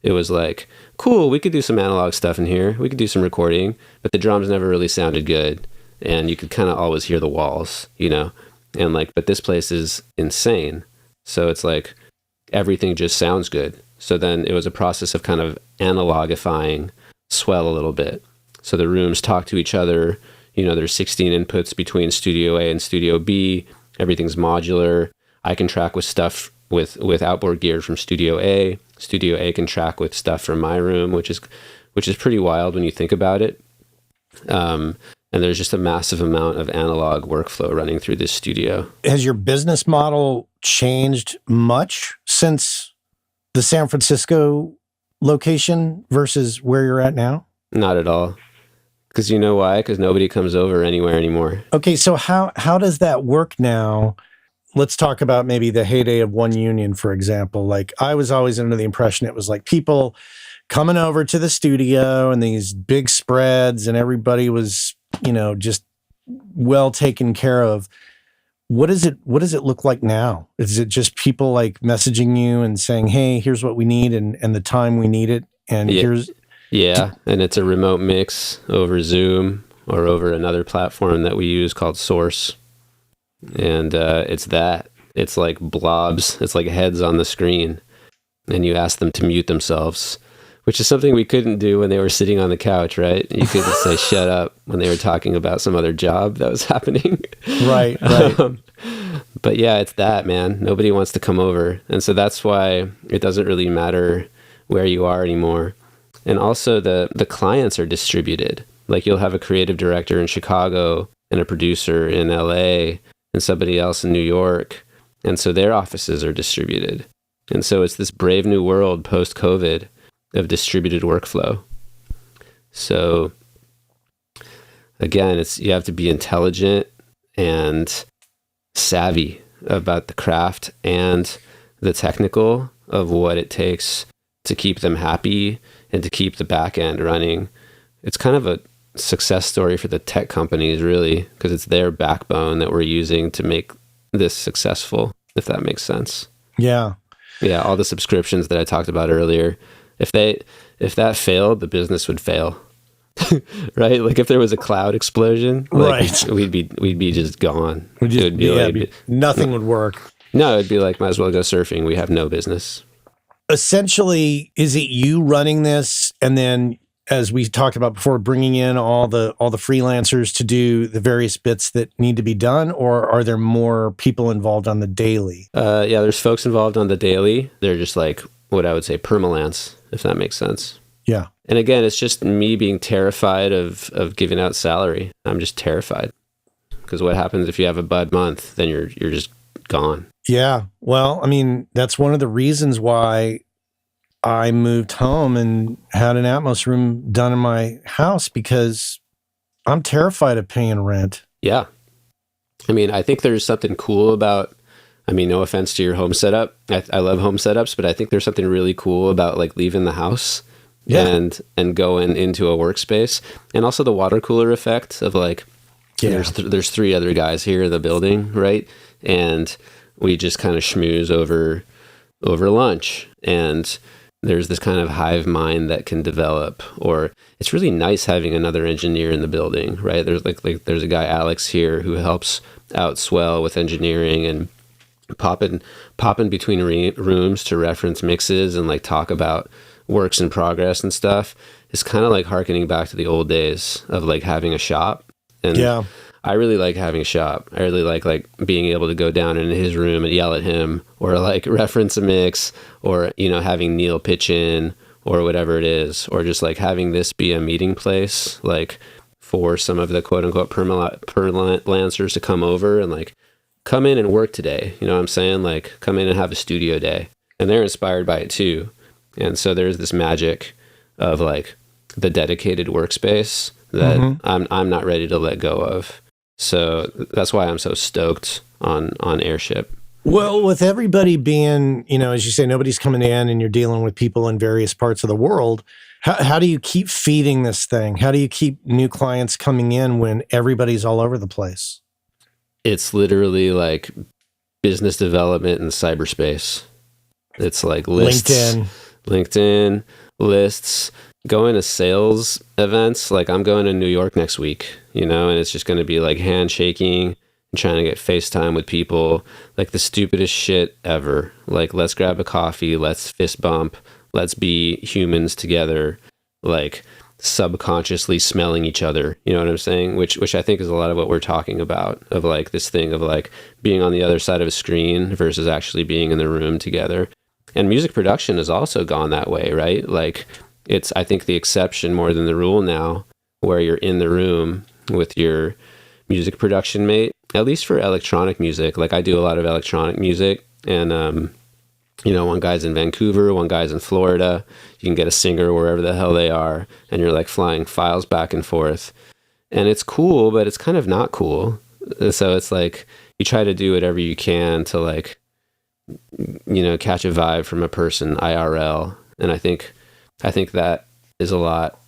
It was like, cool, we could do some analog stuff in here. We could do some recording, but the drums never really sounded good. And you could kind of always hear the walls, you know? And like, but this place is insane. So it's like, everything just sounds good. So then it was a process of kind of analogifying Swell a little bit. So the rooms talk to each other. You know, there's 16 inputs between Studio A and Studio B. Everything's modular. I can track with stuff with outboard gear from Studio A. Studio A can track with stuff from my room, which is pretty wild when you think about it. And there's just a massive amount of analog workflow running through this studio. Has your business model changed much since the San Francisco location versus where you're at now? Not at all. Because you know why? Because nobody comes over anywhere anymore. Okay, so how does that work now? Let's talk about maybe the heyday of One Union, for example. Like, I was always under the impression it was like people coming over to the studio and these big spreads and everybody was, you know, just well taken care of. What does it look like now? Is it just people like messaging you and saying, hey, here's what we need and the time we need it? And here's... Yeah, and it's a remote mix over Zoom or over another platform that we use called Source. And it's like blobs. It's like heads on the screen. And you ask them to mute themselves, which is something we couldn't do when they were sitting on the couch, right? You couldn't say shut up when they were talking about some other job that was happening. Right. But yeah, it's that, man. Nobody wants to come over. And so that's why it doesn't really matter where you are anymore. And also the clients are distributed. Like you'll have a creative director in Chicago and a producer in LA and somebody else in New York. And so their offices are distributed. And so it's this brave new world post-COVID of distributed workflow. So again, you have to be intelligent and savvy about the craft and the technical of what it takes to keep them happy and to keep the back end running. It's kind of a success story for the tech companies, really, because it's their backbone that we're using to make this successful, if that makes sense. Yeah. Yeah, all the subscriptions that I talked about earlier, if that failed, the business would fail. Right? Like if there was a cloud explosion, like we'd be just gone. Nothing would work. No, it'd be like, might as well go surfing. We have no business. Essentially, is it you running this, and then, as we talked about before, bringing in all the freelancers to do the various bits that need to be done, or are there more people involved on the daily? Yeah, there's folks involved on the daily. They're just like what I would say permalance, if that makes sense. Yeah. And again, it's just me being terrified of giving out salary. I'm just terrified because what happens if you have a bad month? Then you're just gone. Yeah. Well, I mean, that's one of the reasons why I moved home and had an Atmos room done in my house, because I'm terrified of paying rent. Yeah. I mean, I think there's something cool about, I mean, no offense to your home setup. I love home setups, but I think there's something really cool about like leaving the house and going into a workspace, and also the water cooler effect of like, there's three other guys here in the building, right? And we just kind of schmooze over lunch, and there's this kind of hive mind that can develop. Or it's really nice having another engineer in the building, right? There's like there's a guy, Alex, here who helps out Swell with engineering and popping between rooms to reference mixes and like talk about works in progress and stuff. It's kind of like hearkening back to the old days of like having a shop. And I really like having a shop. I really like being able to go down in his room and yell at him, or like reference a mix, or, you know, having Neil pitch in, or whatever it is, or just like having this be a meeting place, like for some of the quote unquote permalancers to come over and like come in and work today. You know what I'm saying? Like come in and have a studio day, and they're inspired by it too. And so there's this magic of like the dedicated workspace that I'm not ready to let go of. So that's why I'm so stoked on Airship. Well, with everybody being, you know, as you say, nobody's coming in and you're dealing with people in various parts of the world, how do you keep feeding this thing? How do you keep new clients coming in when everybody's all over the place? it's literally like business development in cyberspace. It's like lists, LinkedIn lists, going to sales events. Like I'm going to New York next week, and it's just going to be like handshaking and trying to get FaceTime with people, like the stupidest shit ever. Like, let's grab a coffee, let's fist bump, let's be humans together, like subconsciously smelling each other. You know what I'm saying? Which I think is a lot of what we're talking about, of like this thing of like being on the other side of a screen versus actually being in the room together. And music production has also gone that way, right? Like it's, I think, the exception more than the rule now, where you're in the room with your music production mate, at least for electronic music. Like I do a lot of electronic music, and one guy's in Vancouver, one guy's in Florida. You can get a singer wherever the hell they are, and you're like flying files back and forth. And it's cool, but it's kind of not cool. So it's like you try to do whatever you can to like, catch a vibe from a person IRL. And I think that is a lot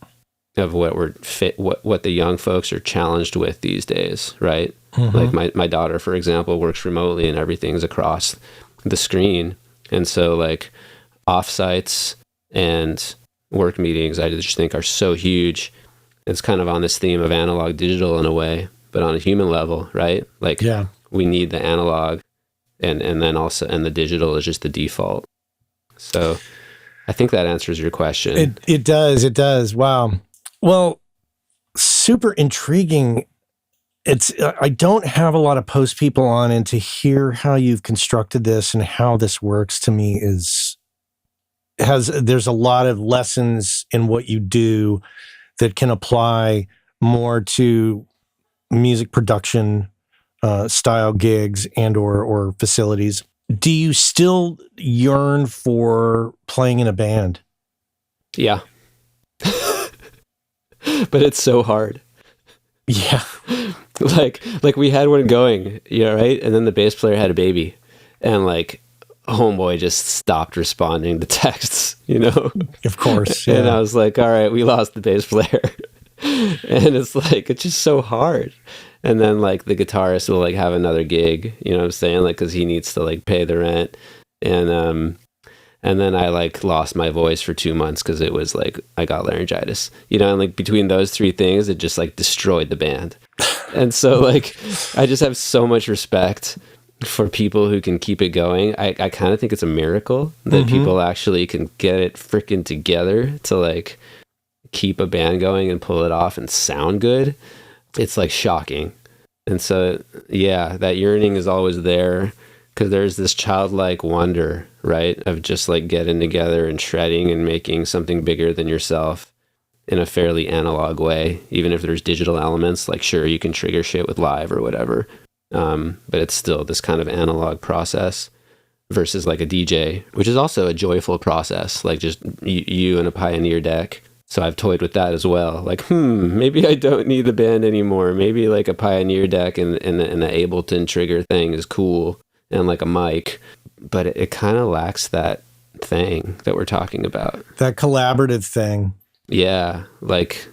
of what the young folks are challenged with these days, right? Mm-hmm. Like my daughter, for example, works remotely and everything's across the screen. And so like offsites and work meetings, I just think are so huge. It's kind of on this theme of analog digital in a way, but on a human level, right? Like we need the analog and then also, and the digital is just the default. So I think that answers your question. It does. Wow. Well, super intriguing. I don't have a lot of post people on, and to hear how you've constructed this and how this works to me there's a lot of lessons in what you do that can apply more to music production style gigs and or facilities. Do you still yearn for playing in a band? Yeah. But it's so hard. Yeah. Like we had one going, right? And then the bass player had a baby, and like homeboy just stopped responding to texts, Of course. Yeah. And I was like, all right, we lost the bass player. And it's like, it's just so hard. And then like the guitarist will like have another gig, you know what I'm saying? Like, cause he needs to like pay the rent. And then I like lost my voice for 2 months cause it was like, I got laryngitis, and like between those three things, it just like destroyed the band. And so like, I just have so much respect for people who can keep it going. I kind of think it's a miracle that people actually can get it freaking together to like keep a band going and pull it off and sound good. It's like shocking. And so, yeah, that yearning is always there because there's this childlike wonder, right? Of just like getting together and shredding and making something bigger than yourself in a fairly analog way. Even if there's digital elements, like sure, you can trigger shit with live or whatever. But it's still this kind of analog process versus like a DJ, which is also a joyful process, like just you and a Pioneer deck. So I've toyed with that as well. Like, maybe I don't need the band anymore. Maybe like a Pioneer deck and the Ableton trigger thing is cool, and like a mic, but it kind of lacks that thing that we're talking about. That collaborative thing. Yeah, like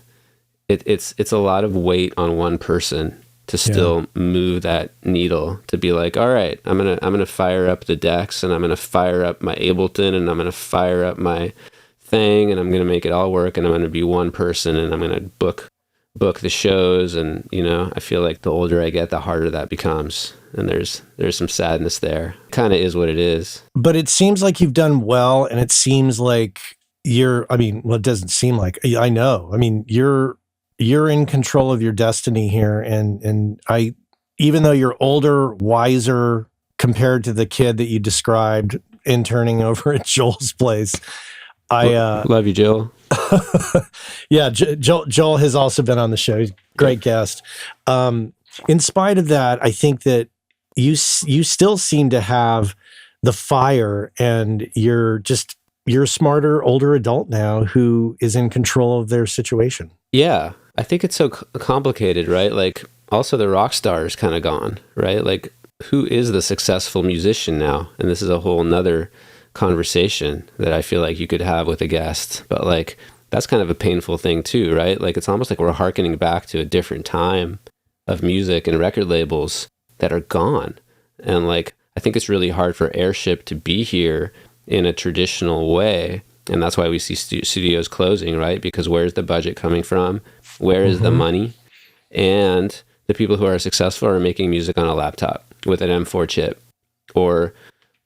it's a lot of weight on one person to still move that needle, to be like, all right, I'm gonna fire up the decks, and I'm gonna fire up my Ableton, and I'm gonna fire up my thing, and I'm gonna make it all work, and I'm gonna be one person, and I'm gonna book the shows. And I feel like the older I get, the harder that becomes, and there's some sadness there. Kind of is what it is. But it seems like you've done well, and it seems like it doesn't seem like, I know. I mean, you're in control of your destiny here, and even though you're older, wiser compared to the kid that you described interning over at Joel's place. I love you, Joel. Yeah, Joel has also been on the show. He's a great guest. In spite of that, I think that you still seem to have the fire, and you're a smarter, older adult now who is in control of their situation. Yeah, I think it's so complicated, right? Like, also the rock star is kind of gone, right? Like, who is the successful musician now? And this is a whole nother conversation that I feel like you could have with a guest. But like, that's kind of a painful thing too, right? Like, it's almost like we're hearkening back to a different time of music and record labels. that are gone. And like, I think it's really hard for Airship to be here in a traditional way. And that's why we see studios closing, right? Because where's the budget coming from? Where is the money? And the people who are successful are making music on a laptop with an M4 chip or,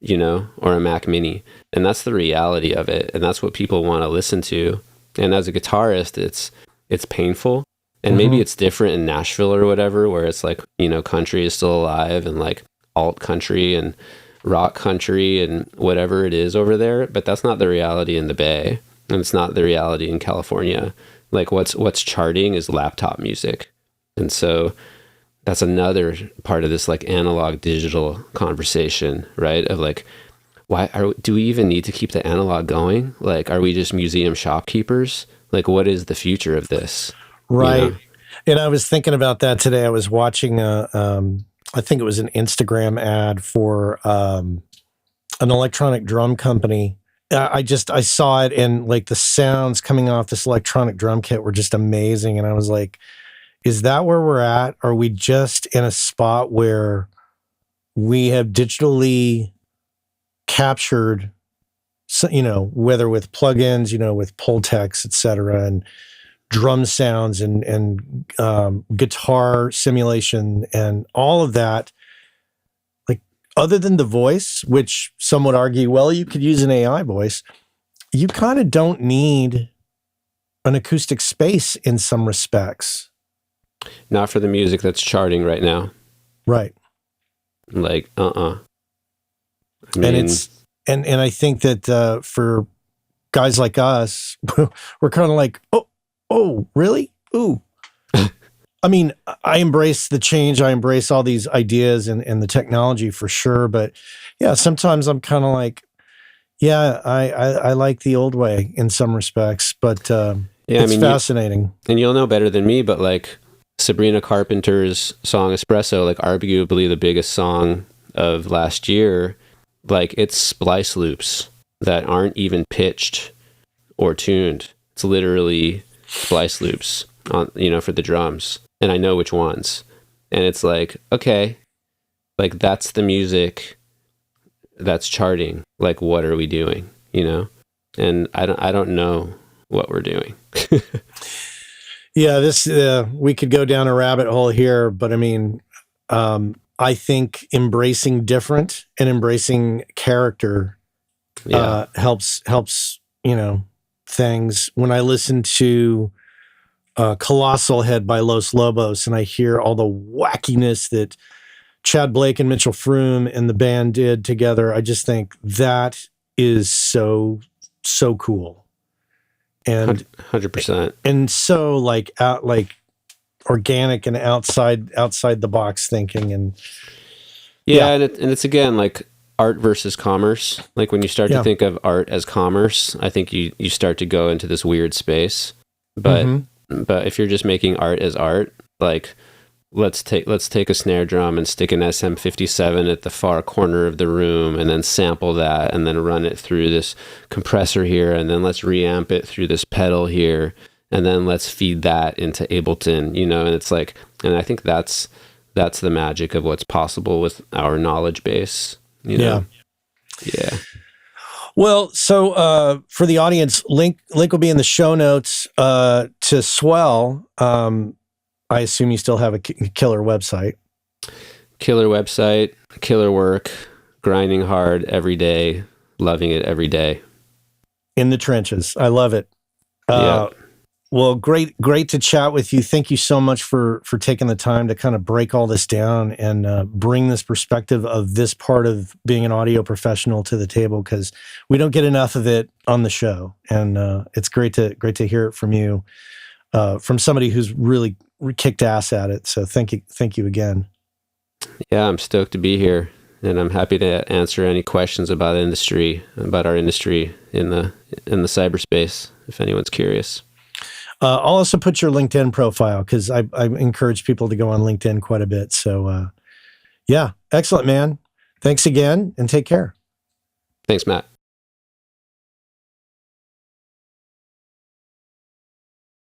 you know, or a Mac Mini. And that's the reality of it. And that's what people want to listen to. And as a guitarist, it's painful. And maybe it's different in Nashville or whatever, where it's like, you know, country is still alive and like alt country and rock country and whatever it is over there. But that's not the reality in the Bay. And it's not the reality in California. Like what's charting is laptop music. And so that's another part of this like analog digital conversation, right? Of like, do we even need to keep the analog going? Like, are we just museum shopkeepers? Like, what is the future of this? Right. You know? And I was thinking about that today. I was watching I think it was an Instagram ad for an electronic drum company. I saw it, and like the sounds coming off this electronic drum kit were just amazing. And I was like, is that where we're at? Are we just in a spot where we have digitally captured, you know, whether with plugins, you know, with Pultex, et cetera, and drum sounds and guitar simulation and all of that, like other than the voice, which some would argue, well, you could use an AI voice, you kind of don't need an acoustic space in some respects. Not for the music that's charting right now. Right. Like, I mean, and it's, and I think that for guys like us, we're kind of like, oh, really? Ooh. I mean, I embrace the change. I embrace all these ideas and the technology for sure. But yeah, sometimes I'm kind of like, yeah, I like the old way in some respects, but yeah, it's fascinating. And you'll know better than me, but like Sabrina Carpenter's song Espresso, like arguably the biggest song of last year, like it's splice loops that aren't even pitched or tuned. It's literally splice loops on, you know, for the drums, and I know which ones. And it's like, okay, like that's the music that's charting. Like, what are we doing, you know? And I don't know what we're doing. Yeah, this we could go down a rabbit hole here, but I mean, I think embracing different and embracing character helps, you know, things. When I listen to Colossal Head by Los Lobos and I hear all the wackiness that Chad Blake and Mitchell Froome and the band did together, I just think that is so cool. And 100%. And so like organic and outside the box thinking. And and it's again like art versus commerce. Like when you start to think of art as commerce, I think you start to go into this weird space. But but if you're just making art as art, like let's take a snare drum and stick an SM57 at the far corner of the room and then sample that and then run it through this compressor here and then let's reamp it through this pedal here and then let's feed that into Ableton, you know. And it's like, and I think that's the magic of what's possible with our knowledge base, you know. Yeah. Well, so for the audience, link will be in the show notes to Swell. I assume you still have a killer website. Killer website, killer work, grinding hard every day, loving it every day. In the trenches. I love it. Well, great to chat with you. Thank you so much for taking the time to kind of break all this down and bring this perspective of this part of being an audio professional to the table, because we don't get enough of it on the show. And it's great to hear it from you, from somebody who's really kicked ass at it. So thank you again. Yeah, I'm stoked to be here, and I'm happy to answer any questions about our industry in the cyberspace, if anyone's curious. I'll also put your LinkedIn profile, because I encourage people to go on LinkedIn quite a bit. So yeah, excellent, man. Thanks again, and take care. Thanks, Matt.